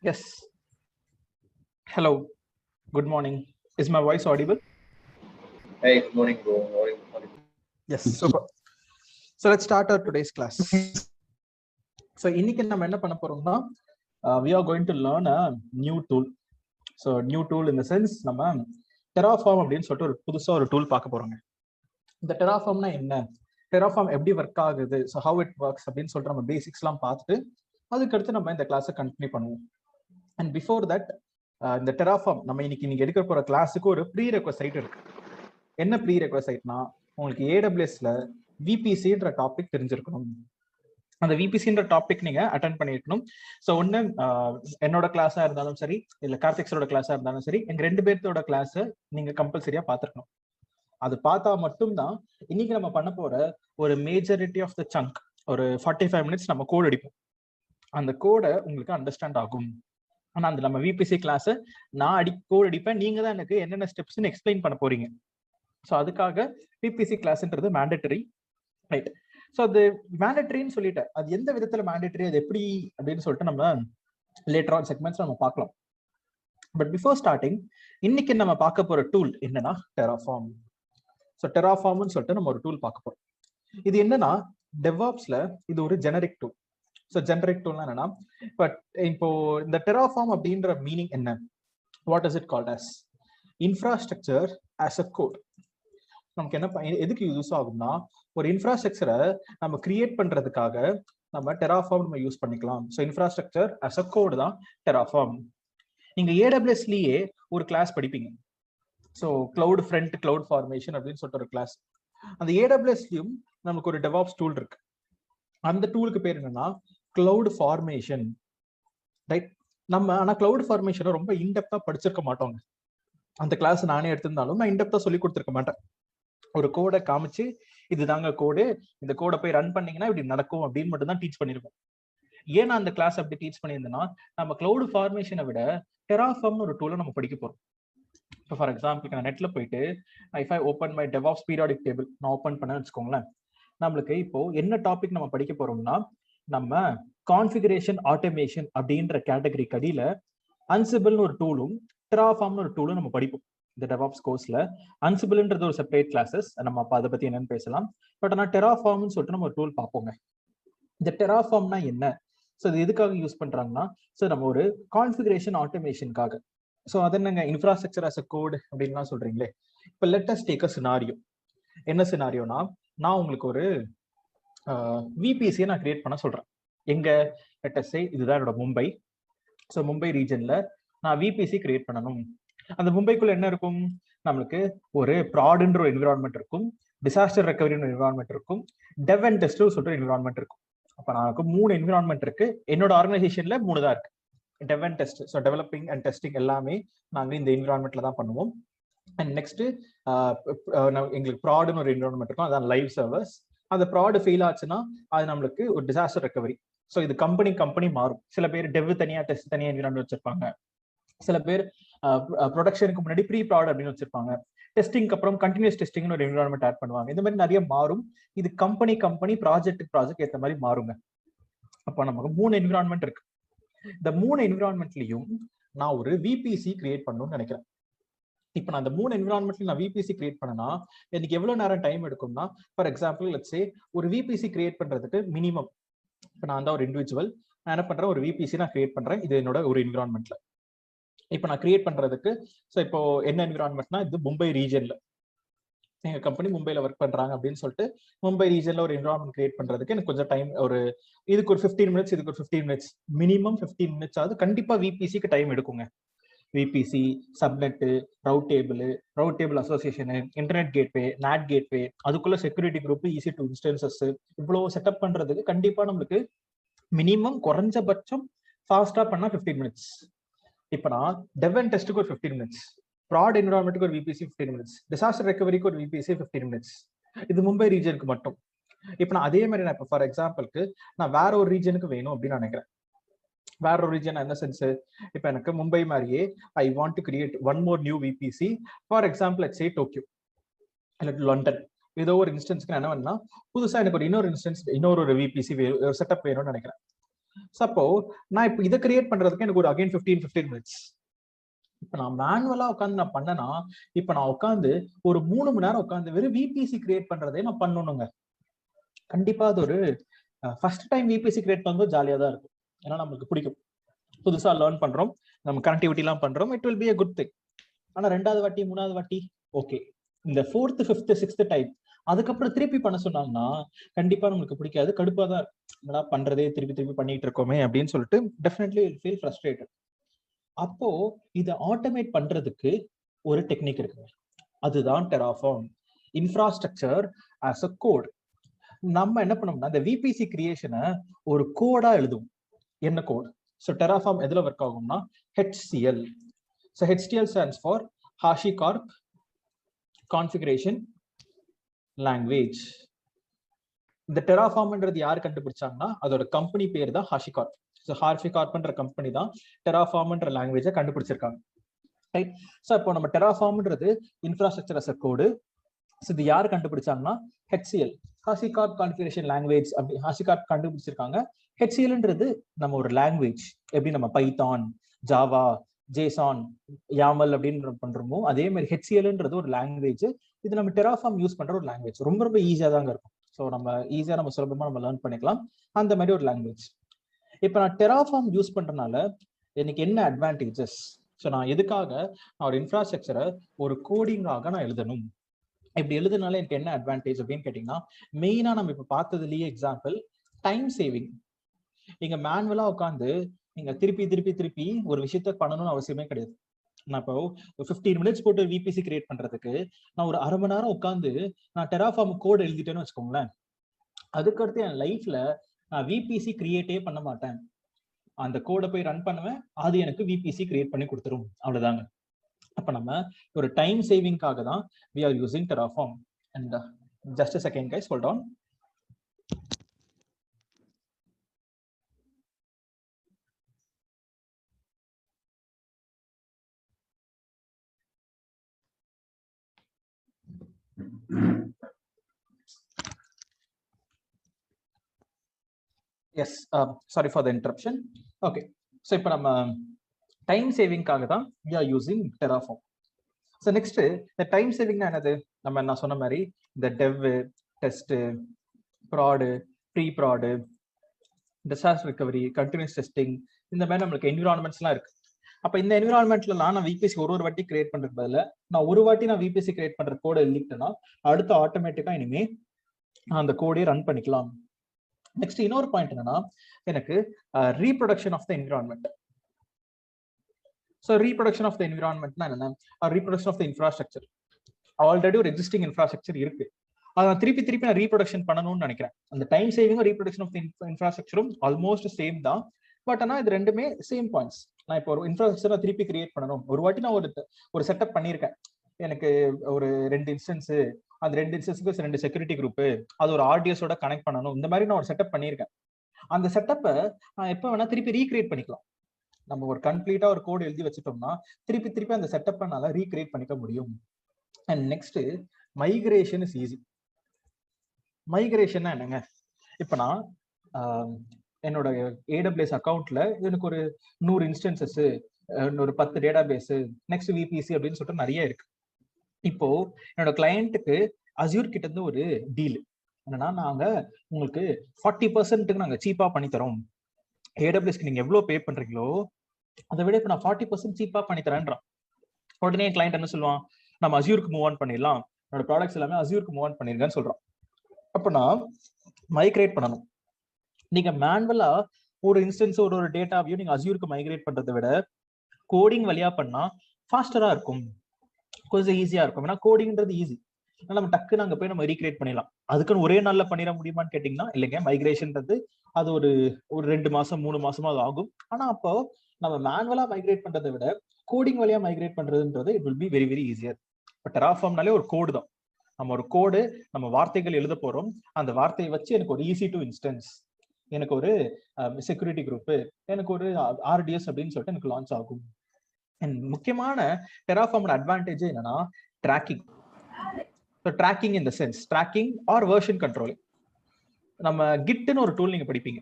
Yes. Hello. Good morning. Is my voice audible? Hey, good morning, bro. Morning. Yes. Super. So let's start our today's class. So இன்னைக்கு நம்ம என்ன பண்ண போறோம்னா we are going to learn a new tool. So new tool in the sense நம்ம Terraform அப்படின்னு சொல்லிட்டு ஒரு புதுசா ஒரு டூல் பார்க்க போறோங்க. இந்த Terraformனா என்ன, Terraform எப்படி ஒர்க் ஆகுது, ஸோ how it works அப்படின்னு சொல்லிட்டு நம்ம பேசிக்ஸ்லாம் பார்த்துட்டு அதுக்கடுத்து நம்ம இந்த கிளாஸை கண்டினியூ பண்ணுவோம். அண்ட் பிஃபோர் தட் இந்த Terraform நம்ம இன்னைக்கு எடுக்க போற கிளாஸுக்கு ஒரு ப்ரீ ரெக்வசைட் இருக்கு. என்ன ப்ரீ ரெக்வசைட்னா உங்களுக்கு ஏடபிள்யூஎஸ்ல விபிசின்ற டாபிக் தெரிஞ்சிருக்கணும். அந்த விபிசின்ற டாபிக் நீங்க அட்டென்ட் பண்ணிருக்கணும். ஸோ ஒன்று என்னோட கிளாஸா இருந்தாலும் சரி, இல்லை கார்த்திக்ஸோட கிளாஸா இருந்தாலும் சரி, எங்க ரெண்டு பேர்த்தோட கிளாஸை நீங்க கம்பல்சரியா பார்த்துருக்கணும். அது பார்த்தா மட்டும்தான் இன்னைக்கு நம்ம பண்ண போற ஒரு மேஜாரிட்டி ஆஃப் த சங்க், ஒரு 45 மினிட்ஸ் நம்ம கோட் அடிப்போம். அந்த கோடை உங்களுக்கு அண்டர்ஸ்டாண்ட் ஆகும். ஆனா அந்த நம்ம விபிசி கிளாஸ் நான் கோட் அடிப்பேன், நீங்க தான் எனக்கு என்னென்ன ஸ்டெப்ஸ்ன்னு எக்ஸ்பிளைன் பண்ண போறீங்க. ஸோ அதுக்காக பிபிசி கிளாஸ்ன்றது மேண்டட்டரி, ரைட்? ஸோ அது மேண்டட்டரின்னு சொல்லிட்டு அது எந்த விதத்துல மேண்டட்டரி, அது எப்படி அப்படின்னு சொல்லிட்டு நம்ம லேட்டர் ஆன் செக்மெண்ட்ஸ் நம்ம பார்க்கலாம். பட் பிஃபோர் ஸ்டார்டிங் இன்னைக்கு நம்ம பார்க்க போற டூல் என்னன்னா Terraform. ஸோ Terraformனு சொல்லிட்டு நம்ம ஒரு டூல் பார்க்க போறோம். இது என்னன்னா டெவாப்ஸ்ல இது ஒரு ஜெனரிக் டூல். ஸோ ஜெனரிக் டூல்னா என்னன்னா, பட் இப்போ இந்த Terraform அப்படின்ற மீனிங் என்ன, what is it called as infrastructure as a code. நமக்கு என்ன எதுக்கு யூஸ் ஆகும்னா, ஒரு இன்ஃப்ராஸ்ட்ரக்சரை நம்ம கிரியேட் பண்றதுக்காக நம்ம Terraform நம்ம யூஸ் பண்ணிக்கலாம். So infrastructure as a code தான் Terraform. நீங்க ஏடபிள்யூஎஸ்லயே ஒரு கிளாஸ் படிப்பீங்க. So CloudFront CloudFormation அப்படின்னு சொல்லிட்டு ஒரு கிளாஸ். அந்த ஏடபிள்யூஎஸ்லயும் நமக்கு ஒரு டெவாப்ஸ் டூல் இருக்கு. அந்த டூலுக்கு பேர் என்னன்னா கிளவுட் ஃபார்மேஷன், ரைட்? நம்ம ஆனா கிளவுட் ஃபார்மேஷனை ரொம்ப இன்டெப்தா படிச்சிருக்க மாட்டோங்க. அந்த கிளாஸ் நானே எடுத்திருந்தாலும் நான் இன்டெப்தா சொல்லி கொடுத்துருக்க மாட்டேன். ஒரு கோடை காமிச்சு இதுதாங்க கோடு, இந்த கோடை போய் ரன் பண்ணீங்கன்னா இப்படி நடக்கும் அப்படின்னு மட்டும் தான் டீச் பண்ணிருக்கோம். ஏன்னா அந்த கிளாஸ் அப்படி டீச் பண்ணியிருந்தேன்னா, நம்ம கிளவுட் ஃபார்மேஷனை விட Terraformனு ஒரு டூலை நம்ம படிக்க போறோம். இப்போ ஃபார் எக்ஸாம்பிள் நான் நெட்ல போயிட்டு if I open my DevOps periodic table நான் ஓப்பன் பண்ணேன்னு வச்சுக்கோங்களேன், நம்மளுக்கு இப்போ என்ன டாபிக் நம்ம படிக்க போறோம்னா, நம்ம கான்ஃபிகரேஷன் ஆட்டோமேஷன் அப்படின்ற கேட்டகரி கடியில அன்சிபிள்னு ஒரு டூலும் Terraformனு ஒரு டூலும் நம்ம படிப்போம். இந்த DevOps கோர்ஸ்ல அன்சிபிள்ன்றது ஒரு செப்பரேட் கிளாஸஸ், நம்ம அப்போ அதை பத்தி என்னன்னு பேசலாம். பட் ஆனால் Terraformனு சொல்லிட்டு நம்ம ஒரு டூல் பார்ப்போங்க. இந்த Terraformனா என்ன, ஸோ இது எதுக்காக யூஸ் பண்றாங்கன்னா, ஸோ நம்ம ஒரு கான்ஃபிகரேஷன் ஆட்டோமேஷனுக்காக. ஸோ அது என்னங்க இன்ஃப்ராஸ்ட்ரக்சர் அஸ் அ கோட் அப்படின்லாம் சொல்றீங்களே. இப்போ let us take a scenario. என்ன சினாரியோனா, நான் உங்களுக்கு ஒரு விபிசியை நான் கிரியேட் பண்ண சொல்றேன். எங்க லெட் அஸ் சே இதுதான் என்னோட மும்பை. ஸோ மும்பை ரீஜன்ல நான் விபிசி கிரியேட் பண்ணணும். அந்த மும்பைக்குள்ள என்ன இருக்கும், நம்மளுக்கு ஒரு ப்ராடுன்ற ஒரு என்விரான்மெண்ட் இருக்கும், டிசாஸ்டர் ரெக்கவரி என்விரான்மெண்ட் இருக்கும், டெவ் அண்ட் டெஸ்ட் சொல்லிட்டு என்விரான்மெண்ட் இருக்கும். அப்போ நமக்கு 3 என்விரான்மெண்ட் இருக்கு. என்னோட ஆர்கனைசேஷன்ல 3 தான் இருக்கு, டெவ் and test. So developing and testing எல்லாமே நாங்கள் இந்த என்விரான்மெண்ட்ல தான் பண்ணுவோம். அண்ட் நெக்ஸ்ட் எங்களுக்கு ப்ராடுன்னு ஒரு என்விரான்மெண்ட் இருக்கும், அதான் லைவ் சர்வர்ஸ். அந்த ப்ராடு ஃபெயில் ஆச்சுன்னா அது நம்மளுக்கு ஒரு டிசாஸ்டர் ரெக்கவரி. ஸோ இது கம்பெனி மாறும். சில பேர் டெவ் தனியா டெஸ்ட் தனியா என்விரான்மெண்ட் வச்சிருப்பாங்க, சில பேர் ப்ரொடக்ஷனுக்கு முன்னாடி ப்ரீ ப்ராட் அப்படின்னு வச்சிருப்பாங்க, டெஸ்டிங்க்கு அப்புறம் கண்டினியூஸ் டெஸ்டிங்னு ஒரு என்விரான்மெண்ட் ஆட் பண்ணுவாங்க. இந்த மாதிரி நிறைய மாறும். இது கம்பெனி ப்ராஜெக்ட் ஏற்ற மாதிரி மாறுங்க. அப்போ நமக்கு 3 என்விரான்மெண்ட் இருக்கு. இந்த 3 என்விரான்மெண்ட்லயும் நான் ஒரு விபிசி கிரியேட் பண்ணணும்னு நினைக்கிறேன். இப்போ நான் அந்த 3 என்விரான்மெண்ட்ல நான் விபிசி கிரியேட் பண்ணனா எனக்கு எவ்வளவு நேரம் டைம் எடுக்கும்னா, ஃபார் எக்ஸாம்பிள் லெட்ஸ் சே ஒரு விபிசி கிரியேட் பண்றதுக்கு மினிமம், இப்போ நான் தான் ஒரு இண்டிவிஜுவல், நான் என்ன பண்றேன், ஒரு விபிசி நான் கிரியேட் பண்றேன். இது என்னோட ஒரு என்விரான்மெண்ட்ல. இப்போ நான் கிரியேட் பண்றதுக்கு, ஸோ இப்போ என்ன என்விரான்மெண்ட்னா, இது மும்பை ரீஜன்ல எங்க கம்பெனி மும்பைல ஒர்க் பண்றாங்க அப்படின்னு சொல்லிட்டு மும்பை ரீஜன்ல ஒரு என்விரான்மெண்ட் கிரியேட் பண்றதுக்கு எனக்கு கொஞ்சம் டைம், ஒரு இதுக்கு ஒரு 15 மினிட்ஸ், இதுக்கு ஒரு 15 மினிட்ஸ், மினிமம் 15 மினிட்ஸ் ஆகுது. கண்டிப்பா விபிசிக்கு டைம் எடுக்குங்க. VPC, subnet, route table association, internet gateway, NAT gateway, அதுக்குள்ள செக்யூரிட்டி குரூப், EC2 இன்ஸ்டன்சஸ், இவ்வளவு செட்டப் பண்றதுக்கு கண்டிப்பா நம்மளுக்கு மினிமம் குறைஞ்சபட்சம் ஃபாஸ்டா பண்ணா 15 மினிட்ஸ். இப்போ நான் டெவ் அண்ட் டெஸ்ட்டுக்கு ஒரு 15 மினிட்ஸ், ப்ராட் என்விரான்மெண்ட்டுக்கு ஒரு விபிசி 15 மினிட்ஸ், டிசாஸ்டர் ரெக்கவரிக்கு ஒரு விபிசி 15 மினிட்ஸ். இது மும்பை ரீஜனுக்கு மட்டும். இப்போ நான் அதே மாதிரி நான் இப்போ ஃபார் எக்ஸாம்பிளுக்கு நான் வேற ஒரு ரீஜனுக்கு வேணும் அப்படின்னு நினைக்கிறேன். வேற ஒரு ரீஜன் என்ன சென்ஸ், இப்போ எனக்கு மும்பை மாதிரியே ஐ want to create one more new VBC. For example let's say Tokyo இல்லை லண்டன், ஏதோ ஒரு இன்ஸ்டன்ஸ்க்கு நான் என்ன வேணும்னா புதுசா எனக்கு ஒரு இன்னொரு இன்ஸ்டன்ஸ், இன்னொரு விபிசி செட்டப் வேணும்னு நினைக்கிறேன். அப்போ நான் இப்போ இதை கிரியேட் பண்றதுக்கு எனக்கு ஒரு அகைன் 15 மினிட்ஸ். இப்ப நான் மேனுவலா உட்காந்து நான் பண்ணனா, இப்ப நான் உட்காந்து ஒரு 3 மணி நேரம் உட்காந்து வெறும் விபிசி கிரியேட் பண்றதே நான் பண்ணணுங்க. கண்டிப்பா அது ஒரு ஃபர்ஸ்ட் டைம் விபிசி கிரியேட் பண்ணும்போது ஜாலியா தான் இருக்கும். ஏன்னா நமக்கு பிடிக்கும், புதுசா லேர்ன் பண்றோம், நம்ம கனெக்டிவிட்டி எல்லாம் பண்றோம், it will B a good thing. ஆனா 2வது வாட்டி 3வது வாட்டி ஓகே, இந்த 4th 5th 6th டைம் அதுக்கப்புறம் திருப்பி பண்ண சொன்னாங்கன்னா கண்டிப்பா நம்மளுக்கு பிடிக்காது, கடுப்பா தான் என்னடா பண்றதே திருப்பி திருப்பி பண்ணிட்டு இருக்கோமே அப்படின்னு சொல்லிட்டு டெஃபினெட்லி ஃபீல் ஃப்ரஸ்ட்ரேட்டட். அப்போ இதை ஆட்டோமேட் பண்றதுக்கு ஒரு டெக்னிக் இருக்குங்க, அதுதான் Terraform. Infrastructure as a code. நம்ம என்ன பண்ணோம்னா இந்த விபிசி கிரியேஷனை ஒரு கோடா எழுதுவோம். என்ன கோட்? ஸோ டெராஃபார்ம் எதுல ஒர்க் ஆகும்னா HCL. So HCL stands for HashiCorp configuration language. இந்த டெராஃபார்ம்ன்றது யார் கண்டுபிடிச்சாங்கன்னா அதோட கம்பெனி பேர் தான் HashiCorp. ஸோ HashiCorpன்ற கம்பெனி தான் டெராஃபார்ம்ன்ற லாங்குவேஜை கண்டுபிடிச்சிருக்காங்க. ரைட். ஸோ இப்போ நம்ம டெராஃபார்ம்ன்றது infrastructure as a code. So இது யார் கண்டுபிடிச்சாங்கன்னா HCL, HashiCorp கான்ஃபிகரேஷன் லாங்குவேஜ். அப்படி HashiCorp கண்டுபிடிச்சிருக்காங்க. HCLன்றது நம்ம ஒரு லாங்குவேஜ், எப்படி நம்ம பைத்தான், ஜாவா, ஜேசான், யாமல் அப்படின்னு பண்றோமோ அதே மாதிரி HCLன்றது ஒரு லாங்குவேஜ். இது நம்ம டெராஃபார்ம் யூஸ் பண்ற ஒரு லாங்குவேஜ். ரொம்ப ரொம்ப ஈஸியா தாங்க இருக்கும். ஸோ நம்ம ஈஸியா நம்ம சுலபமா நம்ம லேர்ன் பண்ணிக்கலாம் அந்த மாதிரி ஒரு லாங்குவேஜ். இப்போ நான் டெராஃபார்ம் யூஸ் பண்றதுனால எனக்கு என்ன அட்வான்டேஜஸ்? ஸோ நான் எதுக்காக நான் ஒரு இன்ஃப்ராஸ்ட்ரக்சரை ஒரு கோடிங்காக நான் எழுதணும்? இப்படி எழுதுனால எனக்கு என்ன அட்வான்டேஜ் அப்படின்னு கேட்டீங்கன்னா, மெயினா நம்ம இப்ப பார்த்ததுலயே எக்ஸாம்பிள் டைம் சேவிங். நீங்க மேனுவலா உட்காந்து நீங்க திருப்பி திருப்பி திருப்பி ஒரு விஷயத்த பண்ணணும்னு அவசியமே கிடையாது. நான் இப்போ 15 மினிட்ஸ் போட்டு விபிசி கிரியேட் பண்றதுக்கு நான் ஒரு அரை மணி நேரம் உட்காந்து நான் டெராஃபார்ம் கோட் எழுதிட்டேன்னு வச்சுக்கோங்களேன், அதுக்கடுத்து என் லைஃப்ல நான் விபிசி கிரியேட்டே பண்ண மாட்டேன். அந்த கோடை போய் ரன் பண்ணுவேன், அது எனக்கு விபிசி கிரியேட் பண்ணி கொடுத்துரும். அவ்வளவுதாங்க. அப்ப நம்ம ஒரு டைம் சேவிங்காக தான் we are using Terraform. And just a second guys, hold on. Yes, sorry for the interruption. Okay, so இப்ப நம்ம டைம் சேவிங்காக தான் we are using Terraform. So next இந்த டைம் சேவிங்னா என்னது? நான் சொன்ன மாதிரி இந்த dev, test, prod, pre prod, disaster recovery, continuous testing, இந்த மாதிரி நம்மளுக்கு என்விரான்மெண்ட்ஸ்லாம் இருக்கு. அப்ப இந்த என்விரான்மெண்ட்ல நான் விபிசி ஒரு வாட்டி கிரியேட் பண்றதுக்கு பதில நான் ஒரு வாட்டி நான் விபிசி கிரியேட் பண்ற கோடை எழுதிட்டேன்னா அடுத்து ஆட்டோமேட்டிக்கா இனிமே அந்த கோடே ரன் பண்ணிக்கலாம். நெக்ஸ்ட் இன்னொரு பாயிண்ட் என்னன்னா, எனக்கு reproduction of the environment. So reproduction of the என்விரான்மெண்ட்னா என்ன? Reproduction of the infrastructure. Already ஒரு எக்ஸிஸ்டிங் இன்ஃப்ராஸ்ட்ரக்சர் இருக்கு, அதை நான் திருப்பி நான் ரீப்ரொடக்ஷன் பண்ணணும்னு நினைக்கிறேன். அந்த டைம் சேவிங்கும் ரீப்ரொடக்ஷன் ஆஃப் இன்ஃப்ராஸ்ட்ரக்சரும் ஆல்மோஸ்ட் சேம் தான். பட் ஆனால் இது ரெண்டுமே சேம் பாயிண்ட்ஸ். நான் இப்போ ஒரு இன்ஃப்ராஸ்ட்ரக்சரை திருப்பி கிரியேட் பண்ணணும். ஒரு வாட்டி நான் ஒரு செட்டப் பண்ணியிருக்கேன், எனக்கு ஒரு 2 இன்ஸ்டன்ஸ், அந்த 2 இன்ஸ்டன்ஸுக்கு 2 செக்யூரிட்டி குரூப், அது ஒரு ஆர்டிஎஸோட கனெக்ட் பண்ணணும். இந்த மாதிரி நான் ஒரு செட்டப் பண்ணியிருக்கேன். அந்த செட்டப்பை நான் எப்போ வேணா திருப்பி ரீக்ரியேட் பண்ணிக்கலாம். நம்ம ஒரு கம்ப்ளீட்டா ஒரு கோட் எழுதி வச்சுட்டோம்னா திருப்பி அந்த செட்டப்பை நல்லா ரீக்ரியேட் பண்ணிக்க முடியும். And next migration is easy. மைக்ரேஷன்னா என்னங்க? இப்ப நான் என்னோட AWS அக்கௌண்ட்ல எனக்கு ஒரு 100 இன்ஸ்டன்சஸ், ஒரு 10 டேட்டா பேஸ், நெக்ஸ்ட் விபிசி அப்படின்னு சொல்லிட்டு நிறைய இருக்கு. இப்போ என்னோட கிளையண்ட்டுக்கு அஸ்யூர் கிட்ட இருந்து ஒரு டீல் என்னன்னா, நாங்க உங்களுக்கு 40% நாங்க சீப்பா பண்ணி தரோம். AWSக்கு நீங்க எவ்வளவு பே பண்றீங்களோ அதை விட இப்ப நான் 40% சீப்பா பண்ணி தரேன்றான். உடனே என் கிளையண்ட் என்ன சொல்லுவான், நம்ம அஸ்யூருக்கு மூவ் ஆன் பண்ணிடலாம், என்னோட ப்ராடக்ட்ஸ் எல்லாமே அஸ்யூருக்கு மூவ் ஆன் பண்ணிருக்கேன்னு சொல்றான். அப்ப நான் மைக்ரேட் பண்ணணும். நீங்க மேனுவலா ஒரு இன்ஸ்டன்ஸ் ஒரு டேட்டாவையும் நீங்க அஸ்யூருக்கு மைக்ரேட் பண்றதை விட கோடிங் வழியா பண்ணா ஃபாஸ்டரா இருக்கும், கொஞ்சம் ஈஸியா இருக்கும். ஏன்னா கோடிங்ன்றது ஈஸி, நம்ம டக்குன்னு அங்க போய் நம்ம ரீக்ரியேட் பண்ணிடலாம். அதுக்குன்னு ஒரே நாள்ல பண்ணிட முடியுமான்னு கேட்டீங்கன்னா இல்லைங்க. மைக்ரேஷன்ன்றது அது ஒரு 2 மாசம் 3 மாசமா அது ஆகும். ஆனா அப்போ நம்ம மேனுவலா மைக்ரேட் பண்றதை விட கோடிங் வழியா மைக்ரேட் பண்றதுன்றது it will be very very easier. இப்போ டெராஃபார்ம்னாலே ஒரு கோடு தான். நம்ம ஒரு கோடு, நம்ம வார்த்தைகள் எழுத போறோம், அந்த வார்த்தையை வச்சு எனக்கு ஒரு ஈஸி டு இன்ஸ்டன்ஸ், எனக்கு ஒரு செக்யூரிட்டி குரூப், எனக்கு ஒரு ஆர்டிஎஸ் அப்படின்னு சொல்லிட்டு எனக்கு லான்ச் ஆகும். அண்ட் முக்கியமான டெராஃபார்மோட அட்வான்டேஜ் என்னன்னா tracking. So tracking in the sense tracking or version controlling. நம்ம கிட்னு ஒரு டூல் நீங்க படிப்பீங்க.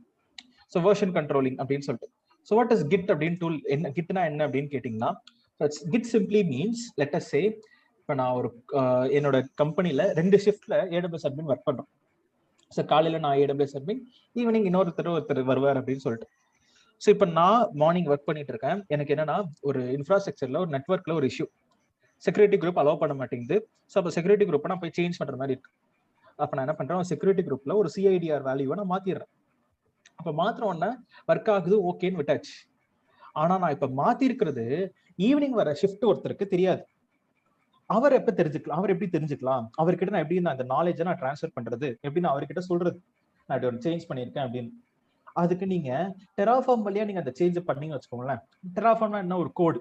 ஸோ வெர்ஷன் கண்ட்ரோலிங் அப்படின்னு சொல்லிட்டு. ஸோ வாட் இஸ் கிட் அப்படின்னு டூல் என்ன, கிட்னா என்ன அப்படின்னு கேட்டிங்கன்னா, git simply means let us say, இப்போ நான் ஒரு என்னோட கம்பெனியில் 2 ஷிஃப்ட்ல AWS அட்மின் ஒர்க் பண்ணுறோம். ஸோ காலையில் நான் AWS அட்மின், ஈவினிங் ஒருத்தர் வருவார் அப்படின்னு சொல்லிட்டு. ஸோ இப்போ நான் மார்னிங் ஒர்க் பண்ணிட்டு இருக்கேன். எனக்கு என்னன்னா ஒரு இன்ஃப்ராஸ்ட்ரக்சர்ல ஒரு நெட்ஒர்க்ல ஒரு இஷ்யூ, செக்யூரிட்டி குரூப் அலோவ் பண்ண மாட்டேங்குது. ஸோ அப்போ செக்யூரிட்டி குரூப்பை நான் போய் சேஞ்ச் பண்ற மாதிரி இருக்கு. அப்போ நான் என்ன பண்றேன், செக்யூரிட்டி குரூப்ல ஒரு CIDR வேல்யூவை நான் மாத்திடுறேன். அப்போ மாத்திர உடனே ஒர்க் ஆகுது, ஓகேன்னு விட்டாச்சு. ஆனா நான் இப்ப மாத்திருக்கிறது ஈவினிங் வர ஷிஃப்ட் ஒருத்தருக்கு தெரியாது. அவர் எப்ப தெரிஞ்சுக்கலாம், அவர் எப்படி தெரிஞ்சுக்கலாம், அவர்கிட்ட நான் எப்படி அந்த நாலேஜை நான் டிரான்ஸ்ஃபர் பண்றது, எப்படி நான் அவர்கிட்ட சொல்றது நான் இப்படி ஒரு சேஞ்ச் பண்ணியிருக்கேன் அப்படின்னு. அதுக்கு நீங்க டெராஃபார்ம் வழியா நீங்க அந்த சேஞ்ச் பண்ணீங்க வச்சுக்கோங்களேன். டெராஃபார்ம்னா என்ன, ஒரு கோடு.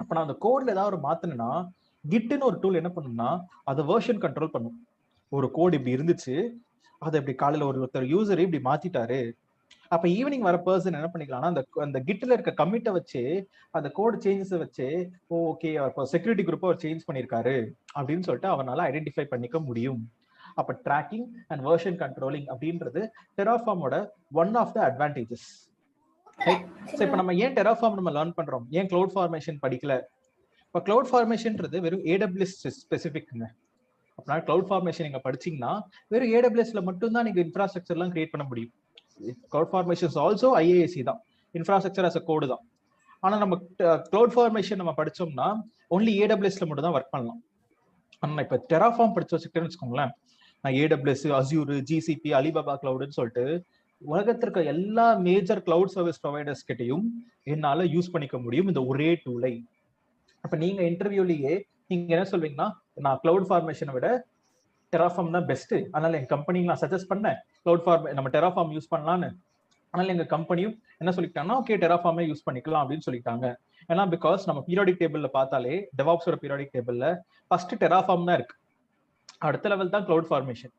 அப்ப நான் அந்த கோட்ல ஏதாவது ஒரு மாத்தினா, கிட்னு ஒரு டூல் என்ன பண்ணும்னா அதை வெர்ஷன் கண்ட்ரோல் பண்ணும். ஒரு கோடு இப்படி இருந்துச்சு, அதை இப்படி காலையில ஒருத்தர் யூசர் இப்படி மாத்திட்டாரு, அப்ப ஈவினிங் வர பர்சன் என்ன பண்ணிக்கலாம்னா அந்த கிட்ல இருக்க கமிட்டை வச்சு அந்த கோட் சேஞ்சஸ் வச்சு ஓகே அவர் செக்யூரிட்டி குரூப்பை அவர் சேஞ்ச் பண்ணிருக்காரு அப்படின்னு சொல்லிட்டு அவனால ஐடென்டிஃபை பண்ணிக்க முடியும். அப்ப ட்ராக்கிங் அண்ட் வெர்ஷன் கண்ட்ரோலிங் அப்படின்றது டெராஃபார்மோட ஒன் ஆஃப் த அட்வான்டேஜஸ். இப்ப நம்ம ஏன் டெராஃபார்ம் நம்ம லேர்ன் பண்றோம், ஏன் கிளவுட் ஃபார்மேஷன் படிக்கல? இப்ப கிளவுட் ஃபார்மேஷன்ன்றது வெறும் AWS ஸ்பெசிபிக்ங்க. அப்படின்னா கிளவுட் ஃபார்மேஷன் நீங்க படிச்சீங்கன்னா வெறும் AWSல மட்டும்தான் நீங்க இன்ஃப்ராஸ்ட்ரக்சர் எல்லாம் கிரியேட் பண்ண முடியும். Cloud formation is also IAC தான், infrastructure as a code தான். ஆனா நம்ம cloud formation நம்ம படிச்சோம்னா only AWSல மட்டும் தான் ஒர்க் பண்ணலாம். ஆனா இப்ப டெராஃபார்ம் படிச்சு வச்சுக்கிட்டேன்னு வச்சுக்கோங்களேன், நான் AWS, Azure, GCP, Alibaba Cloudன்னு சொல்லிட்டு உலகத்துல இருக்க எல்லா மேஜர் கிளவுட் சர்வீஸ் ப்ரொவைடர்ஸ் கிட்டையும் என்னால யூஸ் பண்ணிக்க முடியும் இந்த ஒரே டூலை. அப்ப நீங்க இன்டர்வியூலயே நீங்க என்ன சொல்வீங்கன்னா, நான் கிளவுட் ஃபார்மேஷனை விட டெராஃபார்ம் தான் பெஸ்ட், அதனால என் கம்பெனிக்கு நான் சஜஸ்ட் பண்ணேன் கிளவுட் ஃபார்ம் நம்ம டெராஃபார்ம் யூஸ் பண்ணலான்னு. அதனால எங்க கம்பெனியும் என்ன சொல்லிட்டாங்கன்னா, ஓகே டெராஃபார்மே யூஸ் பண்ணிக்கலாம் அப்படின்னு சொல்லிட்டாங்க. ஏன்னா பிகாஸ் நம்ம பீரியாடிக் டேபிள்ல பார்த்தாலே டெவாப்ஸோட பீரியாடிக் டேபிள்ல ஃபர்ஸ்ட் டெராஃபார்ம் தான் இருக்கு, அடுத்த லெவல் தான் கிளவுட் ஃபார்மேஷன்.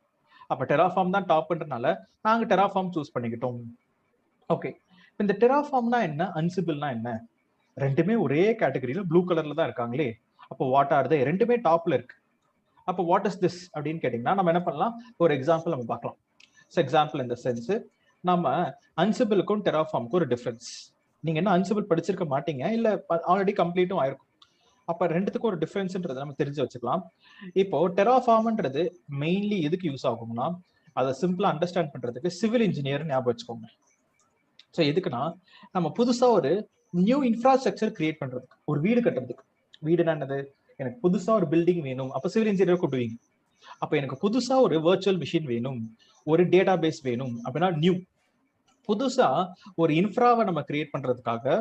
அப்ப டெராஃபார்ம் தான் டாப்ன்றனால நாங்க டெராஃபார்ம் சூஸ் பண்ணிக்கிட்டோம். ஓகே, இந்த டெராஃபார்ம்னா என்ன, அன்சிபிள்னா என்ன, ரெண்டுமே ஒரே கேட்டகரியில ப்ளூ கலர்ல தான் இருக்காங்களே. அப்போ வாட் ஆர் தே, ரெண்டுமே டாப்ல இருக்கு. அப்போ வாட் இஸ் திஸ் அப்படின்னு கேட்டீங்கன்னா நம்ம என்ன பண்ணலாம், ஒரு எக்ஸாம்பிள் நம்ம பார்க்கலாம். ஸோ எக்ஸாம்பிள் இந்த சென்ஸ், நம்ம அன்சிபிளுக்கும் டெராஃபார்முக்கும் ஒரு டிஃபரன்ஸ். நீங்க என்ன அன்சிபிள் படிச்சிருக்க மாட்டீங்க, இல்ல ஆல்ரெடி கம்ப்ளீட்டும் ஆயிருக்கும். அப்ப ரெண்டுத்துக்கும் ஒரு டிஃபரன்ஸ்ன்றதை நம்ம தெரிஞ்சு வச்சுக்கலாம். இப்போ டெராஃபார்ம்ன்றது மெயின்லி எதுக்கு யூஸ் ஆகும்னா, அதை சிம்பிளா அண்டர்ஸ்டாண்ட் பண்றதுக்கு சிவில் இன்ஜினியர் ஞாபகம் வச்சுக்கோங்க. ஸோ எதுக்குன்னா, நம்ம புதுசா ஒரு நியூ இன்ஃப்ராஸ்ட்ரக்சர் கிரியேட் பண்றதுக்கு, ஒரு வீடு கட்டுறதுக்கு. வீடுனா என்னது, எனக்கு புதுசா ஒரு பில்டிங் வேணும், அப்ப சிவில் இன்ஜினியர் கூப்பிடுவீங்க. அப்ப எனக்கு புதுசா ஒரு வர்ச்சுவல் மிஷின் வேணும், ஒரு டேட்டா பேஸ் வேணும் அப்படின்னா நியூ. புதுசா ஒரு இன்ஃப்ராவை நம்ம கிரியேட் பண்றதுக்காக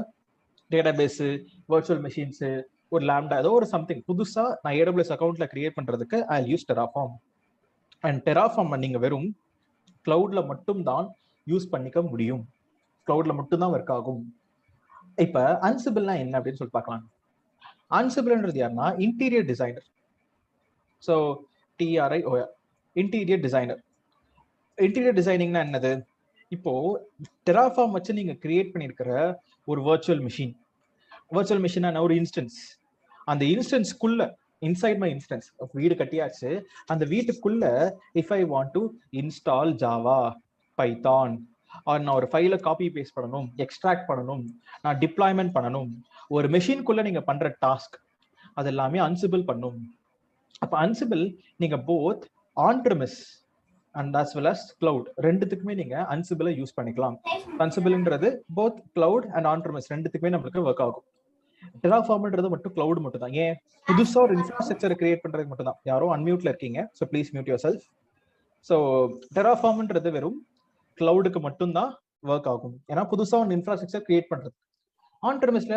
டேட்டா பேஸ், வர்ச்சுவல் மிஷின்ஸ், ஒரு லாம்டா, ஏதோ ஒரு சம்திங் புதுசா நான் AWS அக்கௌண்ட்ல கிரியேட் பண்றதுக்கு ஐ யூஸ் டெராஃபார்ம். அண்ட் டெராஃபார்ம் நீங்க வெறும் கிளவுட்ல மட்டும் தான் யூஸ் பண்ணிக்க முடியும், கிளவுட்ல மட்டும் தான் ஒர்க் ஆகும். இப்ப அன்சிபிள்னா என்ன அப்படின்னு சொல்லி பார்க்கலாம். அன்சிபிள்ன்றது யாருன்னா interior designer. So TRIOR, interior designer. Interior டிசைனிங்னா என்னது, இப்போ டெராஃபார்ம் வச்சு நீங்க கிரியேட் பண்ணிருக்கிற ஒரு வர்ச்சுவல் மிஷின், வர்ச்சுவல் மிஷின் ஒரு இன்ஸ்டன்ஸ், அந்த இன்ஸ்டன்ஸ்க்குள்ள இன்சைட் மை இன்ஸ்டன்ஸ் வீடு கட்டியாச்சு, அந்த வீட்டுக்குள்ள if I want to install Java, Python, நான் ஒரு ஃபைலை காப்பி பேஸ்ட் பண்ணணும், எக்ஸ்ட்ராக்ட் பண்ணணும், நான் டிப்ளாய்மெண்ட் பண்ணணும், ஒரு மெஷின்குள்ள நீங்க பண்ற டாஸ்க் அது எல்லாமே அன்சிபிள் பண்ணும். அப்ப அன்சிபிள் நீங்க both on premise and as well as cloud ரெண்டுத்துக்குமே நீங்க அன்சிபிளை யூஸ் பண்ணிக்கலாம். அன்சிபிள்ன்றது both cloud and on premise ரெண்டுத்துக்குமே நம்மளுக்கு ஒர்க் ஆகும். டெராஃபார்ம்ன்றது மட்டும் கிளவுட் மட்டும் தான். ஏன், புதுசா ஒரு இன்ஃப்ராஸ்ட்ரக்சர் கிரியேட் பண்றதுக்கு மட்டும் தான். யாரோ அன்மியூட்ல இருக்கீங்க, so please mute yourself. So டெராஃபார்ம்ன்றது வெறும் கிளவுடுக்கு மட்டும் தான் ஒர்க் ஆகும், ஏன்னா புதுசா ஒரு இன்ஃப்ராஸ்ட்ரக்சர் கிரியேட் பண்றது. ஆன் பிரமிஸ்ல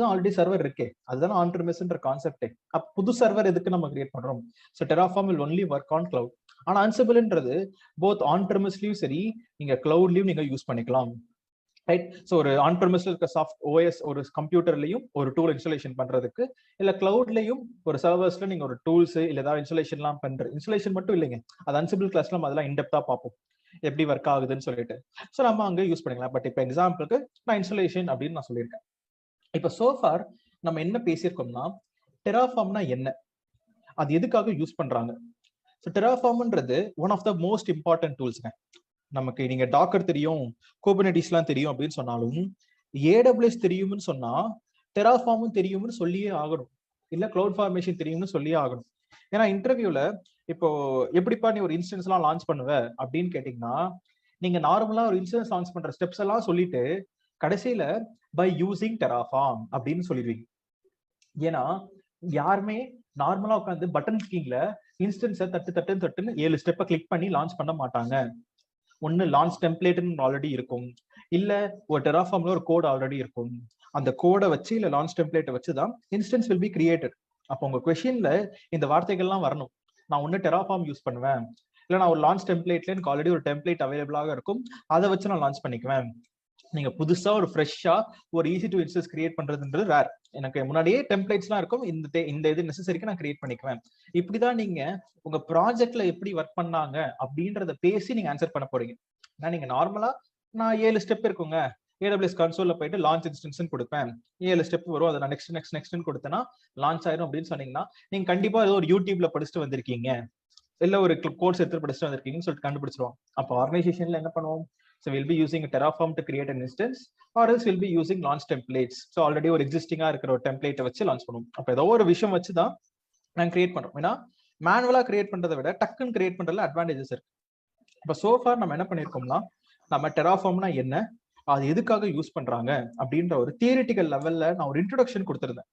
தான் ஆல்ரெடி சர்வர் இருக்கே, அதுதான் ஆன் பிரமிஸ்ன்ற கான்செப்டே. அப்ப புது சர்வர் எதுக்கு நம்ம கிரியேட் பண்றோம்? So terraform will only work on cloud. ஆனா அன்சிபிள்ன்றது போத் ஆன் பிரமிஸ்லயும் சரி, நீங்க கிளவுட்லயும் நீங்க யூஸ் பண்ணிக்கலாம், ரைட்? ஸோ ஒரு ஆன் பிரமிஸ்ல இருக்க சாஃப்ட் OS ஒரு கம்ப்யூட்டர்லயும் ஒரு டூல் இன்ஸ்டாலேஷன் பண்றதுக்கு, இல்ல கிளவுட்லயும் ஒரு சர்வர்ஸ்ல நீங்க ஒரு டூல்ஸ் இல்ல ஏதாவது இன்ஸ்டாலேஷன்லாம் பண்ற, இன்ஸ்டாலேஷன் மட்டும் இல்லைங்க, அது அன்சிபிள் கிளாஸ்ல நம்ம அதெல்லாம் இன்டெப்தா பார்ப்போம் எப்படி ஒர்க் ஆகுதுன்னு சொல்லிட்டு. ஸோ நம்ம அங்க யூஸ் பண்ணிக்கலாம். பட் இப்போ எக்ஸாம்பிளுக்கு நான் இன்ஸ்டாலேஷன் அப்படின்னு நான் சொல்லியிருக்கேன். இப்ப சோஃபார் நம்ம என்ன பேசியிருக்கோம்னா, டெராஃபார்ம்னா என்ன, அது எதுக்காக யூஸ் பண்றாங்க. ஸோ டெராஃபார்ம்ன்றது one of the most important டூல்ஸ்ங்க. நமக்கு நீங்க டாக்கர் தெரியும், குபர்னெட்டிஸ்லாம் தெரியும் அப்படின்னு சொன்னாலும் AWS தெரியும்னு சொன்னா டெராஃபார்மும் தெரியும்னு சொல்லியே ஆகணும், இல்ல கிளவுட் ஃபார்மேஷன் தெரியும்னு சொல்லியே ஆகணும். ஏன்னா இன்டர்வியூல இப்போ எப்படிப்பா நீ ஒரு இன்ஸ்டன்ஸ் எல்லாம் லான்ச் பண்ணுவ அப்படின்னு கேட்டீங்கன்னா, நீங்க நார்மலா ஒரு இன்ஸ்டன்ஸ் லான்ச் பண்ற ஸ்டெப்ஸ் எல்லாம் சொல்லிட்டு கடைசியில பை யூசிங் டெராஃபார்ம் அப்படின்னு சொல்லிடுவீங்க. ஏன்னா யாருமே நார்மலா உட்காந்து பட்டன் கிளிக்கிங்ல இன்ஸ்டன்ஸை தட்டுன்னு 7 ஸ்டெப்பை கிளிக் பண்ணி லான்ச் பண்ண மாட்டாங்க. ஒன்னு லான்ச் டெம்ப்ளேட்னு ஆல்ரெடி இருக்கும், இல்ல ஒரு டெராஃபார்ம்ல ஒரு கோட் ஆல்ரெடி இருக்கும். அந்த கோடை வச்சு இல்ல லான்ச் டெம்ப்ளேட்டை வச்சுதான் இன்ஸ்டன்ஸ் வில் பி கிரியேட்டட். அப்போ உங்க கொஸ்டின்ல இந்த வார்த்தைகள்லாம் வரணும். நான் ஒன்னு டெராஃபார்ம் யூஸ் பண்ணுவேன், இல்ல நான் ஒரு லான்ச் டெம்ப்ளேட்ல எனக்கு ஆல்ரெடி ஒரு டெம்ப்ளேட் அவைலபிளாக இருக்கும், அதை வச்சு நான் லான்ச் பண்ணிக்குவேன். நீங்க புதுசா ஒரு ஃப்ரெஷ்ஷா ஒரு ஈஸி டு இன்ஸ்டன்ஸ் கிரியேட் பண்றதுன்றது ரேர். எனக்கு முன்னாடியே டெம்ப்ளேட்ஸ்லாம் இருக்கும், இந்த இது நெசசரிக்கு நான் கிரியேட் பண்ணிக்குவேன். இப்படிதான் நீங்க உங்க ப்ராஜெக்ட்ல எப்படி ஒர்க் பண்ணாங்க அப்படின்றத பேசி நீங்க ஆன்சர் பண்ண போறீங்க. ஏன்னா நீங்க நார்மலா நான் 7 ஸ்டெப் இருக்குங்க, AWS கன்சோல்ல போயிட்டு லான்ச் இன்ஸ்டன்ஸ் கொடுப்பேன், 7 ஸ்டெப் வரும், அதை நான் நெக்ஸ்ட் கொடுத்தேன்னா லான்ச் ஆயிரும் அப்படின்னு சொன்னீங்கன்னா நீங்க கண்டிப்பா ஏதோ ஒரு யூடியூப்ல படிச்சுட்டு வந்திருக்கீங்க, இல்ல ஒரு கோர்ஸ் எடுத்து படிச்சுட்டு வந்திருக்கீங்கன்னு சொல்லிட்டு கண்டுபிடிச்சிருவோம். அப்போ ஆர்கனைசேஷன்ல என்ன பண்ணுவோம்? So we'll be using a Terraform to create an instance, or else we'll be using launch templates. So already ஒரு எக்ஸிஸ்டிங்கா இருக்கிற ஒரு டெம்ப்ளேட் வச்சு லான்ச் பண்ணுவோம். அப்ப ஏதோ ஒரு விஷயம் வச்சு தான் நாங்க கிரியேட் பண்றோம். ஏன்னா மேனுவலா கிரியேட் பண்றதை விட டக்குன்னு கிரியேட் பண்றதுல அட்வான்டேஜஸ் இருக்கு. இப்ப சோஃபார் நம்ம என்ன பண்ணிருக்கோம்னா, நம்ம டெராஃபார்ம்னா என்ன, அது எதுக்காக யூஸ் பண்றாங்க அப்படின்ற ஒரு தியரிட்டிக்கல் லெவல்ல நான் ஒரு இன்ட்ரோடக்ஷன் கொடுத்திருந்தேன்.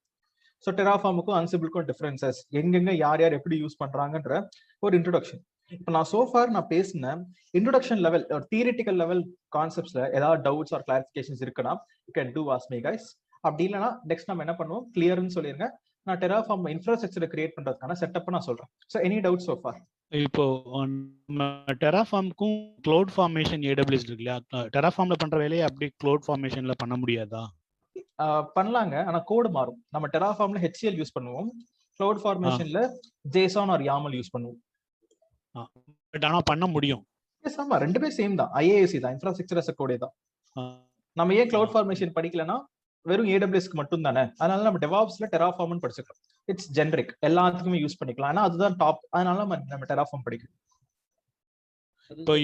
ஸோ டெராஃபார்முக்கும் அன்சிபிளுக்கும் டிஃபரன்சஸ், எங்கெங்க யார் யார் எப்படி யூஸ் பண்றாங்கன்ற ஒரு இன்ட்ரோடக்ஷன். இப்போ நான் சோஃபார் நான் பேசின இன்ட்ரோடக்ஷன் லெவல், ஒரு தியரிட்டிக்கல் லெவல் கான்செப்ட்ஸ்ல ஏதாவது டவுட்ஸ் ஆர் கிளாரிஃபிகேஷன்ஸ் இருக்குன்னா you can do ask me guys. அப்படி இல்லைன்னா நெக்ஸ்ட் நம்ம என்ன பண்ணுவோம், கிளியர்னு சொல்லிருங்க, நான் டெராஃபார்ம் இன்ஃப்ராஸ்ட்ரக்சரை கிரியேட் பண்றதுக்கான செட்டப் நான் சொல்றேன். So any doubt so far? இப்போ டெராஃபார்முக்கும் கிளவுட் ஃபார்மேஷன் AWS இருக்கு இல்லையா, டெராஃபார்ம்ல பண்ற வேலையை அப்படியே கிளவுட் ஃபார்மேஷன்ல பண்ண முடியாதா? பண்ணலாங்க, ஆனா கோடு மாறும். நம்ம டெராஃபார்ம்ல HCL யூஸ் பண்ணுவோம், கிளவுட் ஃபார்மேஷன்ல JSON ஆர் YAML யூஸ் பண்ணுவோம். பட் ஆனா பண்ண முடியும். எஸ், ஆமா, ரெண்டுமே சேம் தான், IAC தான், இன்ஃப்ராஸ்ட்ரக்சர் அஸ் கோடே தான். நம்ம ஏன் கிளவுட் ஃபார்மேஷன் படிக்கலன்னா வெறும் AWSக்கு மட்டும் தானே, அதனால நம்ம டெவாப்ஸ்ல டெராஃபார்ம்னு படிச்சுக்கலாம். இட்ஸ் ஜெனரிக், எல்லாத்துக்குமே யூஸ் பண்ணிக்கலாம், ஆனா அதுதான் டாப், அதனால நம்ம டெராஃபார்ம் படிக்கணும்.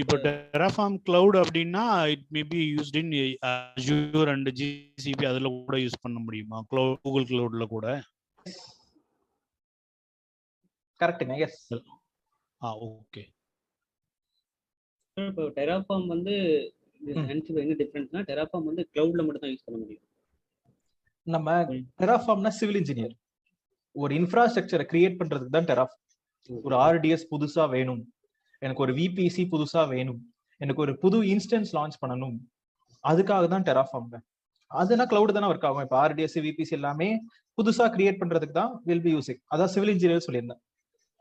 இப்போ டெராஃபார்ம் கிளவுட் அப்படின்னா it may be used in Azure and GCP, அதுல கூட யூஸ் பண்ண முடியுமா? கூகுள் கிளவுட்ல கூட? கரெக்ட்டுங்க, எஸ். ஓகே. இப்போ டெராஃபார்ம் வந்து என்ன டிஃபரன்ஸ்னா, டெராஃபார்ம் வந்து கிளவுட்ல மட்டும் தான் யூஸ் பண்ண முடியும். நம்ம டெராஃபார்ம்னா சிவில் இன்ஜினியர், ஒரு இன்ஃப்ராஸ்ட்ரக்சரை கிரியேட் பண்றதுக்கு தான் டெராஃபார்ம். ஒரு RDS புதுசா வேணும், எனக்கு ஒரு VPC புதுசா வேணும், எனக்கு ஒரு புது இன்ஸ்டன்ஸ் லான்ச் பண்ணணும், அதுக்காக தான் டெராஃபார்ம். அதுனா கிளவுட் தானே ஒர்க் ஆகும். இப்போ RDS VPC எல்லாமே புதுசா கிரியேட் பண்றதுக்கு தான் வில் பி யூசிங், அதான் சிவில் இன்ஜினியர் சொல்லியிருந்தேன்.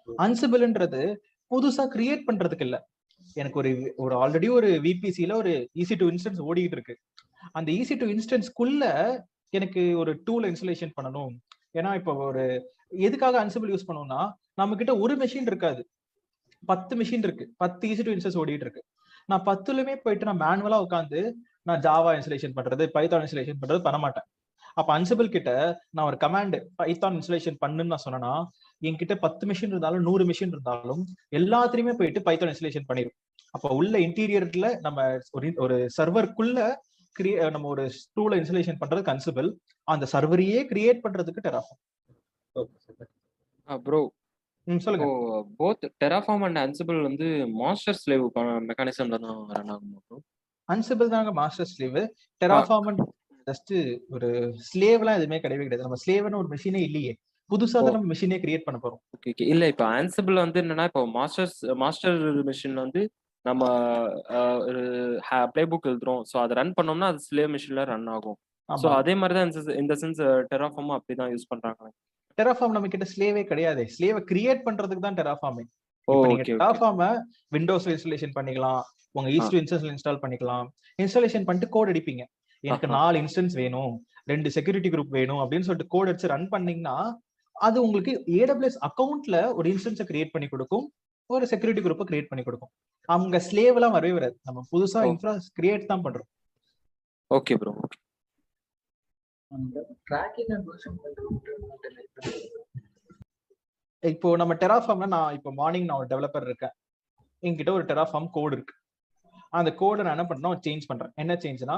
அன்சிபிள்ன்றது புதுசா கிரியேட் பண்றதுக்கு இல்ல, எனக்கு ஒரு ஆல்ரெடி ஒரு VPCல ஒரு EC2 இன்ஸ்டன்ஸ் ஓடிட்டு இருக்கு, அந்த EC2 இன்ஸ்டன்ஸ்க்குள்ள எனக்கு ஒரு டூல் இன்ஸ்டலேஷன் பண்ணணும். ஏன்னா இப்போ ஒரு எதுக்காக அன்சிபிள் யூஸ் பண்ணணும்னா, நம்ம கிட்ட ஒரு மெஷின் இருக்காது, 10 மெஷின் இருக்கு, 10 EC2 இன்ஸ்டன்ஸ் ஓடிட்டு இருக்கு. நான் 10லுமே போயிட்டு நான் மேனுவலா உட்காந்து நான் ஜாவா இன்ஸ்டலேஷன் பண்றது, பைத்தான் இன்ஸ்டலேஷன் பண்றது பண்ண மாட்டேன். அப்ப அன்சிபிள் கிட்ட நான் ஒரு கமாண்ட் பைத்தான் இன்ஸ்டலேஷன் பண்ணுன்னு நான் சொன்னேன்னா, என்கிட்ட 10 மெஷின் இருந்தாலும் 100 மெஷின் இருந்தாலும் எல்லாத்திலையுமே போயிட்டு பைத்தான் இன்ஸ்டலேஷன் பண்ணிடும். அப்ப உள்ள இன்டீரியர்ல நம்ம ஒரு சர்வருக்குள்ள நம்ம ஒரு டூல இன்ஸ்டலேஷன் பண்றதுக்கு அன்சிபிள், அந்த சர்வரையே கிரியேட் பண்றதுக்கு டெராஃபார்ம். ப்ரோ சொல்லுங்க. போத் டெராஃபார்ம் அண்ட் அன்சிபிள் வந்து மாஸ்டர் ஸ்லேவ் மெக்கானிசம்ல தான் ரன் ஆகும் ப்ரோ. அன்சிபிள் தாங்க மாஸ்டர் ஸ்லேவ், டெராஃபார்ம் ஜஸ்ட் ஒரு ஸ்லேவ்லாம் எதுவுமே கிடையவே கிடையாது. நம்ம ஸ்லேவ்னு ஒரு மெஷினே இல்லையே, புதுசா தான் நம்ம மெஷினே கிரியேட் பண்ண போறோம். ஓகே இல்ல, இப்போ அன்சிபிள் வந்து என்னன்னா, இப்போ மாஸ்டர் மெஷின் வந்து நம்ம ஒரு பிளே புக் எழுதுறோம், ஸோ அதை ரன் பண்ணோம்னா அது ஸ்லேவ் மெஷின்ல ரன் ஆகும். ஸோ அதே மாதிரி தான் இந்த சென்ஸ் டெராஃபார்மும் அப்படிதான் யூஸ் பண்றாங்க. டெராஃபார்ம் நம்ம கிட்ட ஸ்லேவே கிடையாது, ஸ்லேவை கிரியேட் பண்றதுக்கு தான் டெராஃபார்மே. டெராஃபார்மை விண்டோஸ்ல இன்ஸ்டாலேஷன் பண்ணிக்கலாம், உங்க EC2 இன்ஸ்டன்ஸ்ல இன்ஸ்டால் பண்ணிக்கலாம், இன்ஸ்டாலேஷன் பண்ணிட்டு கோட் அடிப்பீங்க, எனக்கு 4 இன்ஸ்டன்ஸ் வேணும், 2 செக்யூரிட்டி குரூப் வேணும் அப்படின்னு சொல்லிட்டு கோட் அடிச்சு ரன் பண்ணீங்கன்னா அது உங்களுக்கு AWS அக்கௌண்ட்ல ஒரு இன்ஸ்டன்ஸை கிரியேட் பண்ணி கொடுக்கும், ஒரு செக்யூரிட்டி குரூப்பை கிரியேட் பண்ணி கொடுக்கும். அவங்க ஸ்லேவ் எல்லாம் வரவே வராது, நம்ம புதுசா இன்ஃப்ரா கிரியேட் தான் பண்றோம். Okay bro. ஓகே. இப்போ நம்ம டெராஃபார்ம்ல நான் இப்போ மார்னிங் நான் ஒரு டெவலப்பர் இருக்கேன், என்கிட்ட ஒரு டெராஃபார்ம் கோட் இருக்கு, அந்த கோடை நான் என்ன பண்றேன், சேஞ்ச் பண்றேன். என்ன சேஞ்ச்னா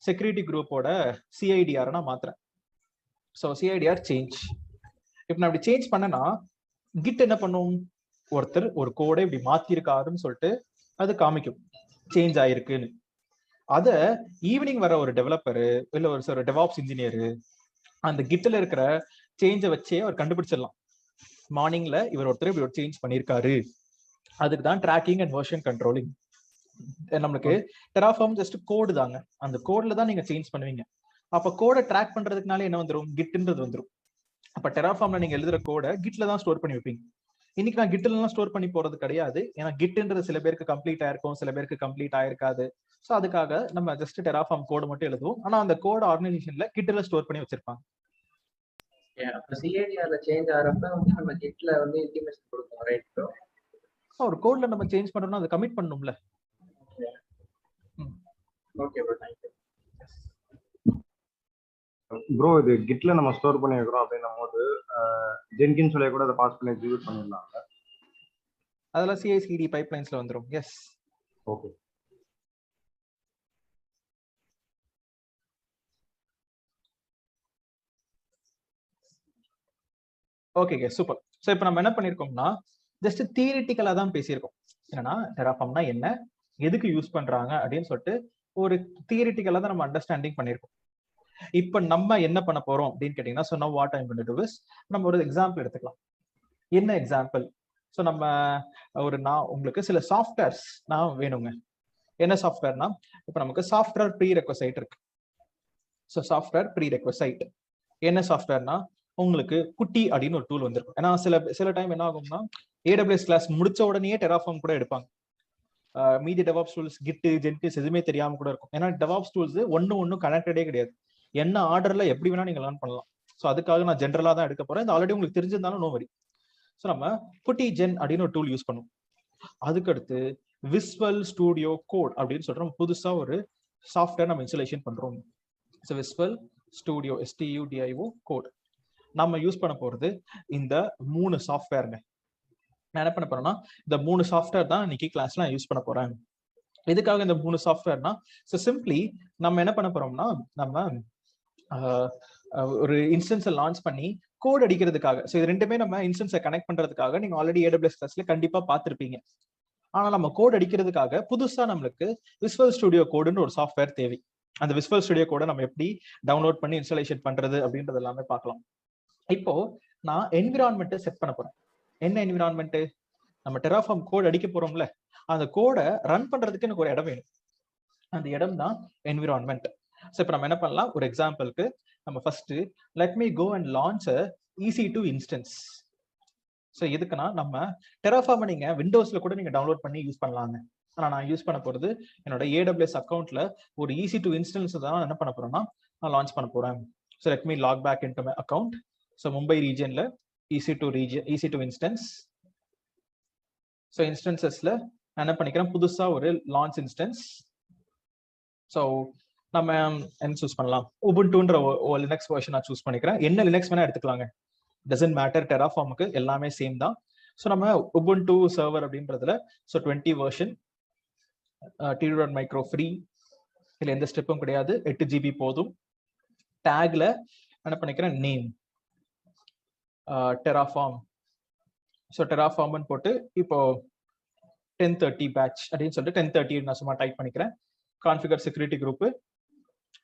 செக்யூரிட்டி குரூப்போட சிஐடிஆர் நான் மாத்துறேன். So CIDR change. இப்போ நான் இப்படி சேஞ்ச் பண்ணனா கிட் என்ன பண்ணும், ஒருத்தர் ஒரு கோடை இப்படி மாத்திருக்காருன்னு சொல்லிட்டு அது காமிக்கும் சேஞ்ச் ஆயிருக்குன்னு. அத ஈவினிங் வர ஒரு டெவலப்பரு இல்ல ஒரு டெவாப்ஸ் இன்ஜினியரு அந்த கிட்ல இருக்கிற சேஞ்சை வச்சே அவர் கண்டுபிடிச்சிடலாம், மார்னிங்ல இவர் ஒருத்தர் இப்படி ஒரு சேஞ்ச் பண்ணியிருக்காரு. அதுக்கு தான் ட்ராக்கிங் அண்ட் வெர்ஷன் கண்ட்ரோலிங். நம்மளுக்கு டெராஃபார்ம் ஜஸ்ட் கோடு தாங்க, அந்த கோட்ல தான் நீங்க சேஞ்ச் பண்ணுவீங்க. அப்ப கோடை ட்ராக் பண்றதுக்குனால என்ன வந்துடும், கிட்ன்றது வந்துடும். அப்ப டெராஃபார்ம்ல நீங்க எழுதுற கோடை கிட்ல தான் ஸ்டோர் பண்ணி வைப்பீங்க. இன்னைக்கு நான் கிட்லாம் ஸ்டோர் பண்ணி போறது கிடையாது, ஏன்னா கிட்ன்றது சில பேருக்கு கம்ப்ளீட் ஆயிருக்கும், சில பேருக்கு கம்ப்ளீட் ஆயிருக்காது. ஸோ அதுக்காக நம்ம ஜஸ்ட் டெராஃபார்ம் கோடு மட்டும் எழுதுவோம். ஆனா அந்த கோட் ஆர்கனைசேஷன்ல கிட்ல ஸ்டோர் பண்ணி வச்சிருப்பாங்க. அப்ப சிஐடிஆர்ல சேஞ்ச் ஆறப்ப வந்து நம்ம கிட்ல வந்து இன்டிமேஷன் கொடுக்கணும், ரைட் ப்ரோ? ஒரு கோட்ல நம்ம சேஞ்ச் பண்றோம்னா அதை கமிட் பண்ணணும்ல. Okay bro, thank you. Bro இது கிட்ல நம்ம ஸ்டோர் பண்ணி வைக்கிறோம் அப்படின்னும் போது ஜென்கின் சொல்லி கூட அதை பாஸ் பண்ணி எக்ஸிக்யூட் பண்ணிடலாங்க. அதெல்லாம் சிஐசிடி பைப்லைன்ஸ்ல வந்துரும். Yes, okay. Okay super. So இப்போ நம்ம என்ன பண்ணிருக்கோம்னா ஜஸ்ட் தியரிட்டிக்கலா தான் பேசியிருக்கோம். என்னன்னா டெராஃபார்ம்னா என்ன, எதுக்கு யூஸ் பண்றாங்க அப்படின்னு சொல்லிட்டு ஒரு தியரிட்டிக்கலா தான் நம்ம அண்டர்ஸ்டாண்டிங் பண்ணிருக்கோம். இப்ப நம்ம என்ன பண்ண போறோம் அப்படின்னு கேட்டீங்கன்னா, so now what I'm going to to is, நம்ம ஒரு எக்ஸாம்பிள் எடுத்துக்கலாம். என்ன எக்ஸாம்பிள்? ஸோ நம்ம நான் உங்களுக்கு சில சாஃப்ட்வேர்ஸ் நான் வேணுங்க. என்ன சாஃப்ட்வேர்னா, இப்போ நமக்கு சாஃப்ட்வேர் ப்ரீ ரெக்வசைட் இருக்கு. ஸோ சாஃப்ட்வேர் ப்ரீ ரெக்வசைட் என்ன சாஃப்ட்வேர்னா, உங்களுக்கு குட்டி அப்படின்னு ஒரு டூல் வந்திருக்கும். ஏன்னா சில டைம் என்ன ஆகும்னா AWS கிளாஸ் முடிச்ச உடனே டெராஃபார்ம் கூட எடுப்பாங்க. மீதி டெவாப்ஸ் டூல்ஸ் கிட் ஜென்கின்ஸ் எதுவுமே தெரியாம கூட இருக்கும். ஏன்னா டெவாப்ஸ் டூல்ஸ் ஒன்னும் கனெக்டடே கிடையாது. என்ன ஆர்டர்ல எப்படி வேணா நீங்க லேர்ன் பண்ணலாம். ஸோ அதுக்காக நான் ஜென்ரலா தான் எடுக்க போறேன். இது ஆல்ரெடி உங்களுக்கு தெரிஞ்சிருந்தாலும் நோ வரி. ஸோ நம்ம குட்டி ஜென் அப்படின்னு ஒரு டூல் யூஸ் பண்ணுவோம். அதுக்கடுத்து விஸ்வல் ஸ்டூடியோ கோட் அப்படின்னு சொல்லிட்டு நம்ம புதுசா ஒரு சாஃப்ட்வேர் நம்ம இன்ஸ்டாலேஷன் பண்றோம். So visual studio STUDIO code நம்ம யூஸ் பண்ண போறது இந்த 3 சாஃப்ட்வேருங்க. நான் என்ன பண்ண போறேன்னா இந்த 3 சாஃப்ட்வேர் தான் இன்னைக்கு கிளாஸ்ல நான் யூஸ் பண்ண போறேன். எதுக்காக இந்த 3 சாஃப்ட்வேர்னா, ஸோ சிம்பிளி நம்ம என்ன பண்ண போறோம்னா நம்ம ஒரு இன்ஸ்டன்ஸை லான்ச் பண்ணி கோட் அடிக்கிறதுக்காக. ஸோ இது ரெண்டுமே நம்ம இன்ஸ்டன்ஸை கனெக்ட் பண்றதுக்காக நீங்க ஆல்ரெடி AWS கிளாஸ்ல கண்டிப்பா பார்த்துருப்பீங்க. ஆனா நம்ம கோட் அடிக்கிறதுக்காக புதுசா நம்மளுக்கு விஸ்வல் ஸ்டுடியோ கோடுன்னு ஒரு சாஃப்ட்வேர் தேவை. அந்த விஸ்வல் ஸ்டுடியோ கோடை நம்ம எப்படி டவுன்லோட் பண்ணி இன்ஸ்டாலேஷன் பண்றது அப்படின்றது எல்லாமே பார்க்கலாம். இப்போ நான் என்விரான்மெண்ட்டை செட் பண்ண போறேன். என்ன என்விரான்மெண்ட்? நம்ம டெராஃபார்ம் கோட் அடிக்க போறோம்ல, அந்த கோடை ரன் பண்றதுக்கு எனக்கு ஒரு இடம் வேணும். அந்த இடம் தான் என்விரான்மெண்ட். ஸோ இப்போ நம்ம என்ன பண்ணலாம், ஒரு எக்ஸாம்பிளுக்கு நம்ம first let me go and launch EC2 instance. So எதுக்குன்னா நம்ம டெராஃபார்மை நீங்க விண்டோஸ்ல கூட நீங்க டவுன்லோட் பண்ணி யூஸ் பண்ணலாங்க. ஆனா நான் யூஸ் பண்ண போறது என்னோட AWS அக்கௌண்ட்ல ஒரு EC2 இன்ஸ்டன்ஸ் தான் என்ன பண்ண போறேன்னா நான் லான்ச் பண்ண போறேன். So let me log back into my account. So Mumbai ரீஜன்ல EC2 இன்ஸ்டன்ஸ். ஸோ இன்ஸ்டன்சஸ்ல நான் என்ன பண்ணிக்கிறேன், புதுசா ஒரு லான்ச் இன்ஸ்டன்ஸ். ஸோ நம்ம என்ன சூஸ் பண்ணலாம், உபுண்டுன்ற லினக்ஸ் வெர்ஷன் நான் சூஸ் பண்ணிக்கிறேன். என்ன லினக்ஸ் வேணா எடுத்துக்கலாங்க, டசன்ட் மேட்டர். டெராஃபார்முக்கு எல்லாமே சேம் தான். ஸோ நம்ம உபுண்டு சர்வர் அப்படின்றதுல 20 வெர்ஷன், TU.micro ஃப்ரீ, இல்லை எந்த ஸ்டெப்பும் கிடையாது, 8 GB போதும். டேக்ல என்ன பண்ணிக்கிறேன், நேம் டெராஃபார்ம். ஸோ டெராஃபார்ம்னு போட்டு இப்போ 10:30 பேட்ச் அப்படின்னு சொல்லிட்டு 10:30 நான் சும்மா டைப் பண்ணிக்கிறேன். Configure security group.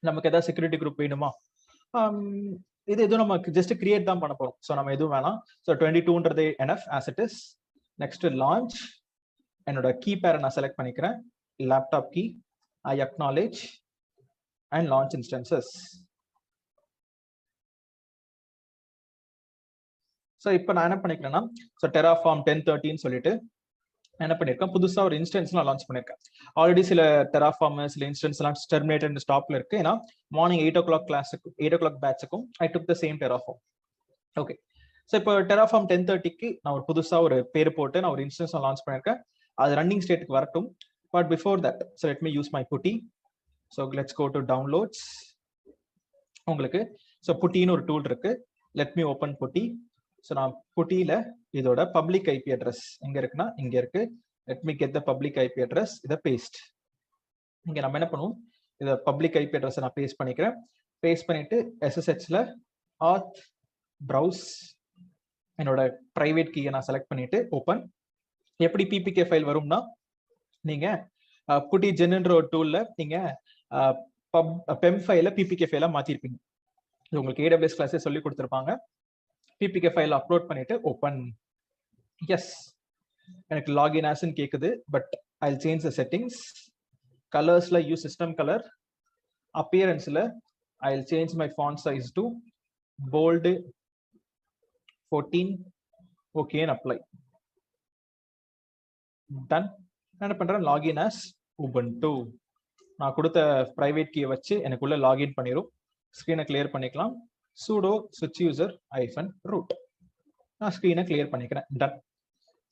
நமக்கு ஏதாவது செக்யூரிட்டி குரூப் வேணுமா? இது எதுவும் நமக்கு ஜஸ்ட் கிரியேட் தான் பண்ண போறோம். ஸோ நம்ம எதுவும் வேணாம். ஸோ 22ன்றது enough as it is. Next launch. என்னோட கீ பேரை நான் செலக்ட் பண்ணிக்கிறேன், laptop key. I acknowledge and launch instances. So இப்போ நான் என்ன பண்ணிக்கிறேன்னா, ஸோ டெராஃபார்ம் 10:30ன்னு சொல்லிட்டு என்ன பண்ணிருக்கேன், புதுசா ஒரு இன்ஸ்டன்ஸ் நான் லான்ச் பண்ணிருக்கேன். ஆல்ரெடி சில டெராஃபார்ம் சில இன்ஸ்டன்ஸ் எல்லாம் டெர்மினேட்டட் ஸ்டாப்ல இருக்கு. ஏன்னா மார்னிங் 8 o'clock கிளாஸுக்கு 8 o'clock பேட்சுக்கும் I took the same Terraform. Okay, so இப்போ டெராஃபார்ம் 10:30க்கு நான் ஒரு புதுசா ஒரு பேர் போட்டு நான் ஒரு இன்ஸ்டன்ஸ் லான்ச் பண்ணிருக்கேன். அது ரன்னிங் ஸ்டேட்டுக்கு வரட்டும். But before that, so let me use my PuTTY. So let's go to downloads. உங்களுக்கு ஸோ புட்டின்னு ஒரு டூல் இருக்கு. Let me open PuTTY. So நான் புட்டியில இதோட பப்ளிக் IP அட்ரஸ் எங்க இருக்குன்னா இங்க இருக்கு. Let me get the public IP address. இதை பேஸ்ட். இங்க நம்ம என்ன பண்ணுவோம், இதை பப்ளிக் ஐபி அட்ரஸ் நான் பேஸ்ட் பண்ணிக்கிறேன். பேஸ்ட் பண்ணிட்டு SSHல auth browse என்னோட பிரைவேட் கீயை நான் செலக்ட் பண்ணிட்டு ஓப்பன். எப்படி PPK ஃபைல் வரும்னா, நீங்க PutyGenன்ற ஒரு டூல்ல நீங்க PEM ஃபைல PPK ஃபைலா மாத்திருப்பீங்க. இது உங்களுக்கு AWS கிளாஸே சொல்லி கொடுத்துருப்பாங்க. PPK ஃபைல் அப்லோட் பண்ணிட்டு ஓப்பன். எஸ், எனக்கு லாகின் ஆஸ்ன்னு கேக்குது, but I'll change the settings. கலர்ஸ்ல யூஸ் சிஸ்டம் கலர். அப்பியரன்ஸ்ல I'll change my font size to bold 14. okay and apply. done. நான் என்ன பண்றேன், லாகின் as Ubuntu. நான் கொடுத்த பிரைவேட் கீயை வச்சு எனக்குள்ள லாகின் பண்ணிரும். ஸ்கிரீனை கிளியர் பண்ணிக்கலாம். sudo switch user -root. நான் ஸ்கிரீனை கிளியர் பண்ணிக்கிறேன். டன்.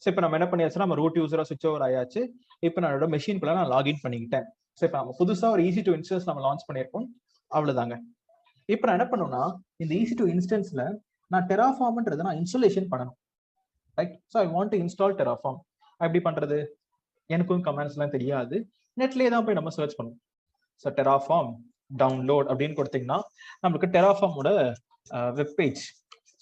ஸோ இப்போ நம்ம என்ன பண்ணியாச்சுன்னா, நம்ம ரூட் யூசரா சுவிட்ச் ஓவர் ஆயாச்சு. இப்போ நான் என்னோட மெஷின்குள்ள நான் லாகின் பண்ணிக்கிட்டேன். ஸோ இப்போ நம்ம புதுசா ஒரு ஈஸி டு இன்ஸ்டன்ஸ் நம்ம லான்ச் பண்ணியிருக்கோம். அவ்வளவுதாங்க. இப்போ நான் என்ன பண்ணுவேன்னா, இந்த ஈஸி டு இன்ஸ்டன்ஸ்ல நான் டெராஃபார்ம்ன்றதை நான் இன்ஸ்டாலேஷன் பண்ணணும். Right. So I want to install terraform. எப்படி பண்றது? எனக்கும் கமெண்ட்ஸ்லாம் தெரியாது. நெட்லேயே தான் போய் நம்ம சர்ச் பண்ணுவோம். ஸோ டெராஃபார்ம் டவுன்லோட் அப்படின்னு கொடுத்தீங்கன்னா நம்மளுக்கு டெராஃபார்மோட வெப்பேஜ்.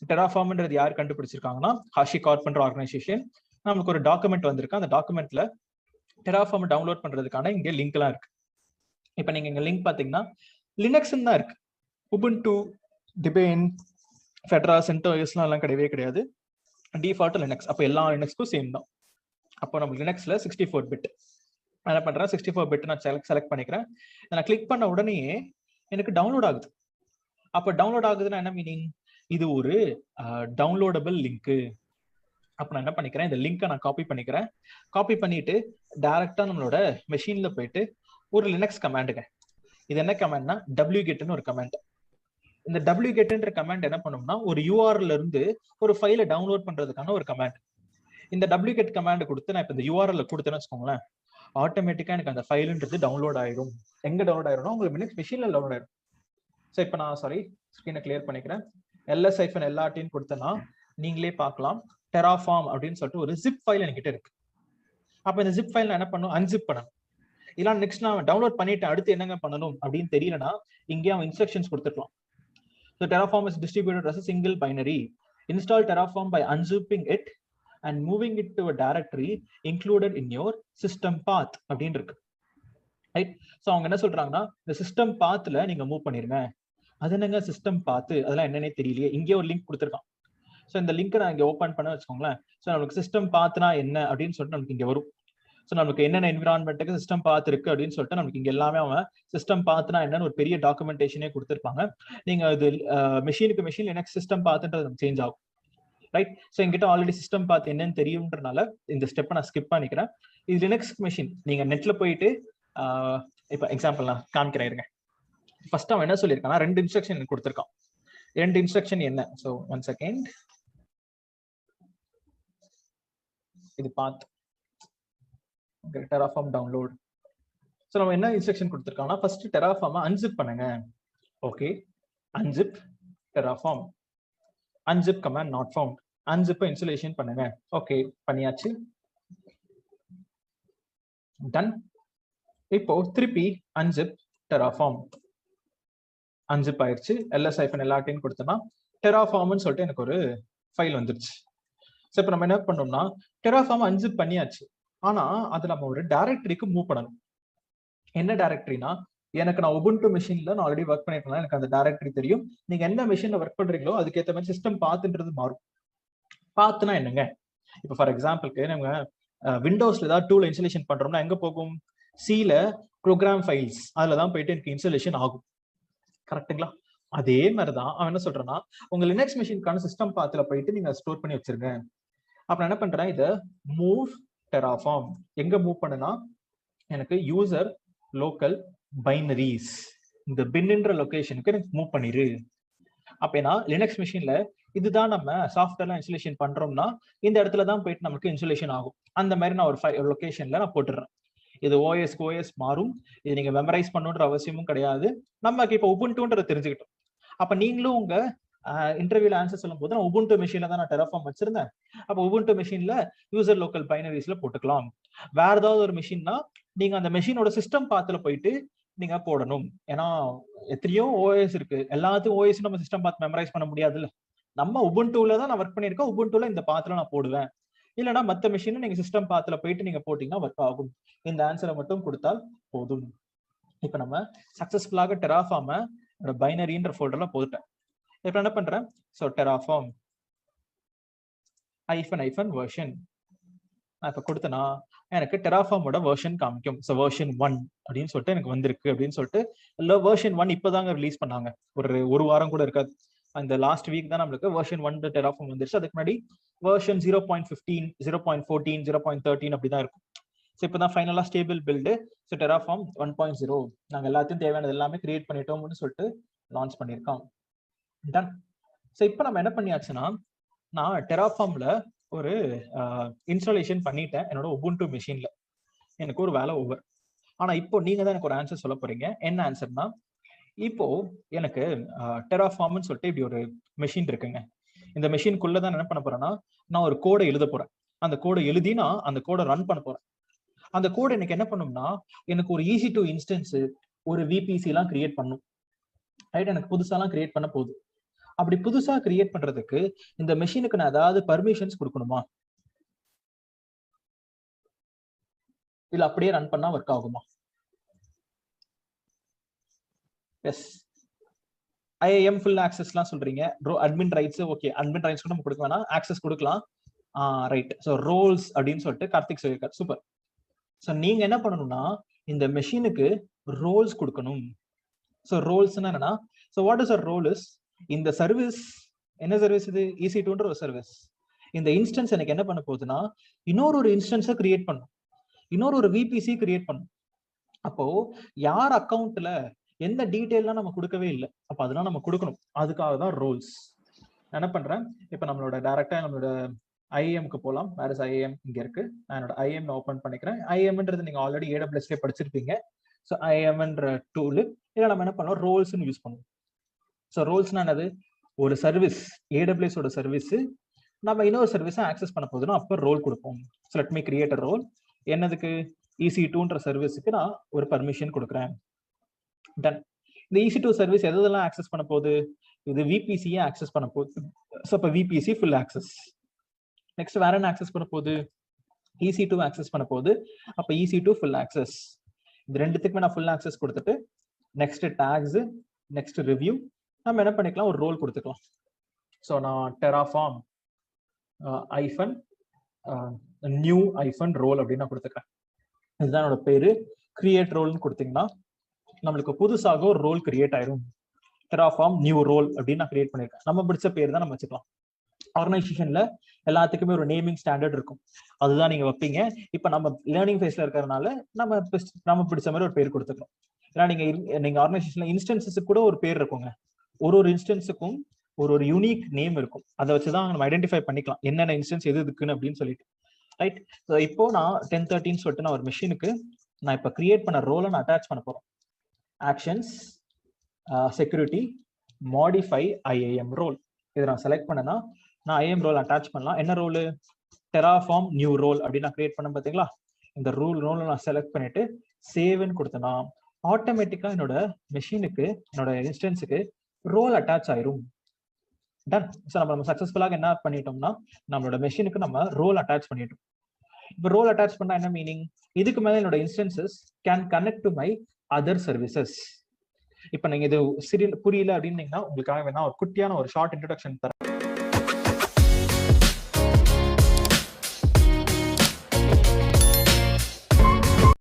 டெராஃபார்ம்ன்றது யார் கண்டுபிடிச்சிருக்காங்கன்னா, HashiCorpன்ற ஆர்கனைசேஷன். நம்மளுக்கு ஒரு டாக்குமெண்ட் வந்திருக்கு. அந்த டாக்குமெண்ட்ல டெராஃபார்ம் டவுன்லோட் பண்றதுக்கான இங்க லிங்க் எல்லாம் இருக்கு. இப்போ நீங்க இங்க லிங்க் பாத்தீங்கன்னா லினக்ஸ் தான் இருக்கு. Ubuntu, Debian, Fedora, CentOS எல்லாம் கிடையவே கிடையாது. Default Linux. அப்போ எல்லா லினக்ஸ்க்கும் சேம் தான். அப்போ நம்ம லினக்ஸ்ல 64 பிட். நான் என்ன பண்றேன், 64 பிட் நான் செலக்ட் பண்ணிக்கிறேன். நான் கிளிக் பண்ண உடனே எனக்கு டவுன்லோட் ஆகுது. அப்போ டவுன்லோட் ஆகுதுன்னா என்ன மீனிங்? இது ஒரு டவுன்லோடபிள் லிங்க். அப்போ நான் என்ன பண்ணிக்கிறேன், இந்த லிங்கை நான் காப்பி பண்ணிக்கிறேன். காப்பி பண்ணிட்டு டைரக்டா நம்மளோட மெஷின்ல போயிட்டு ஒரு லினக்ஸ் கமாண்டுங்க. இது என்ன கமாண்ட்னா, wget ஒரு கமாண்ட். இந்த wgetன்ற கமாண்ட் என்ன பண்ணும்னா, ஒரு URL இருந்து ஒரு ஃபைலை டவுன்லோட் பண்றதுக்கான ஒரு கமாண்ட். இந்த wget கமாண்ட் கொடுத்து நான் இப்போ இந்த URL கொடுத்தேன்னு வச்சுக்கோங்களேன், ஆட்டோமேட்டிக்கா எனக்கு அந்த ஃபைலுன்றது டவுன்லோட் ஆயிடும். எங்க டவுன்லோட் ஆயிடும்னா, உங்களுக்கு லினக்ஸ் மெஷின்ல டவுன்லோட் ஆயிடும். ஸோ இப்போ நான் ஸ்கிரீனை கிளியர் பண்ணிக்கிறேன். ls-lrt கொடுத்தனா நீங்களே பார்க்கலாம், டெராஃபார்ம் அப்படின்னு சொல்லிட்டு ஒரு ஜிப் ஃபைல் என்கிட்ட இருக்கு. அப்ப இந்த ஜிப் ஃபைல் நான் என்ன பண்ணும், அன்சிப் பண்ணணும். இல்ல நெக்ஸ்ட் நான் டவுன்லோட் பண்ணிட்டு அடுத்து என்னங்க பண்ணணும் அப்படின்னு தெரியலனா, இங்கே அவன் இன்ஸ்ட்ரக்ஷன்ஸ் கொடுத்துக்கலாம். So Terraform is distributed as a single binary. Install Terraform by unzipping it and moving it to a directory included in your system path அப்படின்னு இருக்கு. ரைட். ஸோ அவங்க என்ன சொல்றாங்கன்னா, இந்த சிஸ்டம் பாத்ல நீங்க மூவ் பண்ணிருங்க. அது என்னங்க சிஸ்டம் பாத்து, அதெல்லாம் என்னன்னே தெரியலையே. இங்கே ஒரு லிங்க் கொடுத்துருக்கான். ஸோ இந்த லிங்க் நான் இங்கே ஓப்பன் பண்ண வச்சுக்கோங்களேன். ஸோ நமக்கு சிஸ்டம் பாத்னா என்ன அப்படின்னு சொல்லிட்டு நமக்கு இங்கே வரும். ஸோ நமக்கு என்னென்ன என்விரான்மெண்ட்டுக்கு சிஸ்டம் பாத் இருக்கு அப்படின்னு சொல்லிட்டு நமக்கு இங்க எல்லாமே அவன் சிஸ்டம் பாத்னா என்னன்னு ஒரு பெரிய டாக்குமெண்டேஷனே கொடுத்துருப்பாங்க. நீங்க அது மெஷினுக்கு மெஷின் எனக்கு சிஸ்டம் பாத்துன்றது நமக்கு சேஞ்ச் ஆகும். ரைட். ஸோ எங்கிட்ட ஆல்ரெடி சிஸ்டம் பாத் என்னன்னு தெரியும்ன்றனால இந்த ஸ்டெப்பை நான் ஸ்கிப் பண்ணிக்கிறேன். இது லினக்ஸ் மெஷின். நீங்க நெட்ல போயிட்டு இப்போ எக்ஸாம்பிள் நான் காமிக்கிறேன் இருங்க. ஃபர்ஸ்ட் அவன் என்ன சொல்லியிருக்கான்னா, 2 இன்ஸ்ட்ரக்ஷன் கொடுத்துருக்கான். 2 இன்ஸ்ட்ரக்ஷன் என்ன? So 1 second. இது பாத் Terraform டவுன்லோட். ஸோ நம்ம என்ன இன்ஸ்ட்ரக்ஷன் கொடுத்துருக்காங்கன்னா, ஃபர்ஸ்ட் டெராஃபார்மை அன்சிப் பண்ணுங்க. Okay, unzip Terraform. Unzip command not found. அன்சிப்பை இன்ஸ்டாலேஷன் பண்ணுங்க. ஓகே, பண்ணியாச்சு. டன். இப்போ திருப்பி அன்சிப் டெராஃபார்ம். அன்சிப் ஆயிடுச்சு. ls-lrt கொடுத்தனா டெராஃபார்ம்னு சொல்லிட்டு எனக்கு ஒரு ஃபைல் வந்துருச்சு. ஸோ இப்போ நம்ம என்ன பண்ணோம்னா, டெராஃபார்ம் அன்சிப் பண்ணியாச்சு. ஆனா அது நம்ம ஒரு டைரக்டரிக்கு மூவ் பண்ணணும். என்ன டைரக்டரினா, எனக்கு நான் Ubuntu மெஷின்ல நான் ஆல்ரெடி ஒர்க் பண்ணிருக்கேன், எனக்கு அந்த டைரக்டரி தெரியும். நீங்க என்ன மெஷின்ல ஒர்க் பண்றீங்களோ அதுக்கேற்ற மாதிரி சிஸ்டம் பாத்துன்றது மாறும். பாத்துனா என்னங்க, இப்போ ஃபார் எக்ஸாம்பிளுக்கு நம்ம விண்டோஸ்ல ஏதாவது டூல் இன்ஸ்டாலேஷன் பண்றோம்னா எங்க போகும், சில ப்ரோக்ராம் ஃபைல்ஸ் அதுல தான் போயிட்டு எனக்கு இன்ஸ்டாலேஷன் ஆகும். கரெக்டுங்களா? அதே மாதிரிதான் அவன் என்ன சொல்றான்னா, உங்க லினக்ஸ் மெஷினுக்கான சிஸ்டம் பாத்துல போயிட்டு நீங்க ஸ்டோர் பண்ணி வச்சிருங்க. அப்ப நான் என்ன பண்றேன், இதை மூவ் டெராஃபார்ம் எங்க மூவ் பண்ணுனா, எனக்கு யூசர் லோக்கல் பைனரிஸ் இந்த பின்ன்ற லொகேஷனுக்கு எனக்கு மூவ் பண்ணிரு. அப்பனா லினக்ஸ் மெஷின்ல இதுதான் நம்ம சாஃப்ட்வேர்லாம் இன்ஸ்டாலேஷன் பண்றோம்னா இந்த இடத்துல தான் போயிட்டு நமக்கு இன்ஸ்டாலேஷன் ஆகும். அந்த மாதிரி நான் ஒரு லொகேஷன்ல நான் போட்டுடுறேன். இது ஓஎஸ் மாறும். இது நீங்க மெமரைஸ் பண்ணணுன்ற அவசியமும் கிடையாது. நமக்கு இப்போ உபுண்டுன்றதை தெரிஞ்சுக்கிட்டோம். அப்ப நீங்களும் உங்க இன்டர்வியூல ஆன்சர் சொல்லும் போது நான் Ubuntu மெஷின்ல தான் நான் டெராஃபார்ம் வச்சிருந்தேன். அப்போ Ubuntu மெஷின்ல யூசர் லோக்கல் பைனரிஸ்ல போட்டுக்கலாம். வேற ஏதாவது ஒரு மெஷின்னா நீங்க அந்த மெஷினோட சிஸ்டம் பாத்துல போயிட்டு நீங்க போடணும். ஏன்னா எத்தனையோ ஓஎஸ் இருக்கு, எல்லாத்தையும் ஓஎஸ் நம்ம சிஸ்டம் பாத் மெமரைஸ் பண்ண முடியாதுல்ல. நம்ம உபுண்டுல தான் நான் ஒர்க் பண்ணியிருக்கேன், உபுண்டுல இந்த பாத்துல நான் போடுவேன். இல்லைன்னா மத்த மெஷின் நீங்க சிஸ்டம் பாத்துல போயிட்டு நீங்க போட்டீங்கன்னா ஒர்க் ஆகும். இந்த ஆன்சரை மட்டும் கொடுத்தால் போதும். இப்ப நம்ம சக்சஸ்ஃபுல்லாக டெராஃபார்ம பைனரின்ற ஃபோல்டர்ல போட்டுட்டேன். இப்ப என்ன பண்றேன், ஸோ டெராஃபார்ம் -version நான் இப்ப கொடுத்தனா எனக்கு டெராஃபார்மோட வெர்ஷன் காமிக்கும். ஸோ வெர்ஷன் 1 அப்படின்னு சொல்லிட்டு எனக்கு வந்திருக்கு அப்படின்னு சொல்லிட்டு. இல்லை வெர்ஷன் 1 இப்போதாங்க ரிலீஸ் பண்ணாங்க, ஒரு வாரம் கூட இருக்காது. அந்த லாஸ்ட் வீக் தான் நம்மளுக்கு வெர்ஷன் 1 டெராஃபார்ம் வந்துருச்சு. அதுக்கு முன்னாடி வெர்ஷன் 0.15, 0.14, 0.13 அப்படிதான் இருக்கும். ஸோ இப்போதான் ஃபைனலா ஸ்டேபிள் பில்டு. ஸோ டெராஃபார்ம் 1.0 நாங்கள் எல்லாத்தையும் தேவையானது எல்லாமே கிரியேட் பண்ணிட்டோம்னு சொல்லிட்டு லான்ச் பண்ணியிருக்கோம். டன். ஸோ இப்போ நம்ம என்ன பண்ணியாச்சுன்னா, நான் டெராஃபார்ம்ல ஒரு இன்ஸ்டாலேஷன் பண்ணிட்டேன் என்னோட உபுண்டு மெஷின்ல. எனக்கு ஒரு வேலை ஓவர். ஆனா இப்போ நீங்க தான் எனக்கு ஒரு ஆன்சர் சொல்ல போறீங்க. என்ன ஆன்சர்னா, இப்போ எனக்கு டெராஃபார்ம்னு சொல்லிட்டு இப்படி ஒரு மெஷின் இருக்குங்க. இந்த மெஷினுக்குள்ளதான் என்ன பண்ண போறேன்னா, நான் ஒரு கோடை எழுத போறேன். அந்த கோடை எழுதி நான் அந்த கோடை ரன் பண்ண போறேன். அந்த கோடை எனக்கு என்ன பண்ணும்னா, எனக்கு ஒரு EC2 இன்ஸ்டன்ஸ், ஒரு VPC எல்லாம் கிரியேட் பண்ணும். ரைட், எனக்கு புதுசாலாம் கிரியேட் பண்ண போகுது. அப்படி புதுசா கிரியேட் பண்றதுக்கு இந்த மெஷினுக்கு நான் ஏதாவது பர்மிஷன்ஸ் கொடுக்கணுமா, இல்ல அப்படியே ரன் பண்ணா ஒர்க் ஆகுமா? எஸ், IAM ஃபுல் ஆக்சஸ்லாம் சொல்றீங்க. Admin rights, okay, admin rights கூட நம்ம கொடுக்க வேணாம், ஆக்சஸ் கொடுக்கலாம். ரைட். ஸோ ரோல்ஸ் அப்படின்னு சொல்லிட்டு கார்த்திக் சொல்லியிருக்காரு. சூப்பர். ஸோ நீங்க என்ன பண்ணணும்னா, இந்த மெஷினுக்கு ரோல்ஸ் கொடுக்கணும். ஸோ ரோல்ஸ்னா என்னன்னா, so what is a role is, இந்த சர்வீஸ் என்ன சர்வீஸ் இது, EC2ன்ற ஒரு சர்வீஸ். இந்த இன்ஸ்டன்ஸ் எனக்கு என்ன பண்ண போகுதுன்னா, இன்னொரு இன்ஸ்டன்ஸை கிரியேட் பண்ணும், இன்னொரு VPC கிரியேட் பண்ணும். அப்போ யார் அக்கௌண்ட்ல எந்த டீட்டெயிலாம் நம்ம கொடுக்கவே இல்லை, அப்ப அதெல்லாம் நம்ம கொடுக்கணும். அதுக்காக தான் ரோல்ஸ். என்ன பண்றேன், இப்ப நம்மளோட டைரக்டா நம்மளோட IAMக்கு போகலாம். வேற இஸ் IAM இங்க இருக்கு. நான் என்னோட IAM ஓபன் பண்ணிக்கிறேன். IAMன்றது நீங்க ஆல்ரெடி AWSல படிச்சிருப்பீங்க. ஸோ IAMன்ற டூல் இதை நம்ம என்ன பண்ணோம், ரோல்ஸ்ன்னு யூஸ் பண்ணுவோம். ஸோ ரோல்ஸ்னா என்னது, ஒரு சர்வீஸ், AWSோட சர்வீஸ் நம்ம இன்னொரு சர்வீஸை ஆக்சஸ் பண்ண போதுன்னா அப்போ ரோல் கொடுப்போம். So let me create a role. என்னதுக்கு, EC2ன்ற சர்வீஸுக்கு நான் ஒரு பர்மிஷன் கொடுக்குறேன். டன். இந்த EC2 சர்வீஸ் எதெல்லாம் ஆக்சஸ் பண்ண போகுது, இது VPCயை ஆக்சஸ் பண்ண போகுது. ஸோ இப்போ VPC ஃபுல் ஆக்சஸ். நெக்ஸ்ட் வேற என்ன ஆக்சஸ் பண்ண போகுது, EC2 ஆக்சஸ் பண்ண போகுது. அப்ப EC2 ஃபுல் ஆக்சஸ். இது ரெண்டுத்துக்குமே நான் ஃபுல் ஆக்சஸ் கொடுத்துட்டு நெக்ஸ்ட் டாக்ஸ், நெக்ஸ்ட் ரிவ்யூ நம்ம என்ன பண்ணிக்கலாம், ஒரு ரோல் கொடுத்துக்கலாம். ஸோ நான் டெராஃபார்ம் -new ரோல் அப்படின்னு நான் கொடுத்துக்கிறேன். இதுதான் என்னோட பேரு. கிரியேட் ரோல்னு கொடுத்தீங்கன்னா நம்மளுக்கு புதுசாக ஒரு ரோல் கிரியேட் ஆயிரும். டெராஃபார்ம் நியூ ரோல் அப்படின்னு நான் கிரியேட் பண்ணிருக்கேன். நம்ம பிடிச்ச பேர் தான் நம்ம வச்சுக்கலாம். ஆர்கனைசேஷன்ல எல்லாத்துக்குமே ஒரு நேமிங் ஸ்டாண்டர்ட் இருக்கும், அதுதான் நீங்க வைப்பீங்க. இப்ப நம்ம லேர்னிங் ஃபேஸ்ல இருக்கிறதுனால நம்ம பிடிச்ச மாதிரி ஒரு பேர் கொடுத்துக்கலாம். ஏன்னா நீங்க ஆர்கனைசேஷன்ல இன்ஸ்டன்சஸுக்கு கூட ஒரு பேர் இருக்குங்க. ஒரு இன்ஸ்டன்ஸுக்கும் ஒரு யூனிக் நேம் இருக்கும். அதை வச்சுதான் நம்ம ஐடென்டிஃபை பண்ணிக்கலாம் என்னென்ன இன்ஸ்டன்ஸ் எது இருக்குன்னு அப்படின்னு சொல்லிட்டு. ரைட். இப்போ நான் 1013 சொல்லிட்டு நான் ஒரு மெஷினுக்கு நான் இப்ப கிரியேட் பண்ண ரோலை நான் அட்டாச் பண்ண போறேன். Actions, security, modify IAM role. இதை நான் செலக்ட் பண்ணேன்னா நான் IAM ரோல் அட்டாச் பண்ணலாம். என்ன ரோல், டெராஃபார்ம் நியூ ரோல் அப்படின்னு நான் கிரியேட் பண்ண பார்த்தீங்களா. இந்த ரோலை நான் செலக்ட் பண்ணிட்டு சேவ்னு கொடுத்தேன்னா ஆட்டோமேட்டிக்கா என்னோட மெஷினுக்கு, என்னோட இன்ஸ்டன்ஸுக்கு ரோல் அட்டாச் ஆயிரும். டன். ஸோ நம்ம சக்சஸ்ஃபுல்லாக என்ன பண்ணிட்டோம்னா, நம்மளோட மெஷினுக்கு நம்ம ரோல் அட்டாச் பண்ணிட்டோம். இப்போ ரோல் அட்டாச் பண்ணா என்ன மீனிங், இதுக்கு மேல என்னோட instances can connect to my other services. இப்ப நீங்க இது புரியல அப்படின்னீங்கன்னா உங்களுக்காக வேணா ஒரு குட்டியான ஒரு ஷார்ட் இன்ட்ரோடக்ஷன் தரேன்.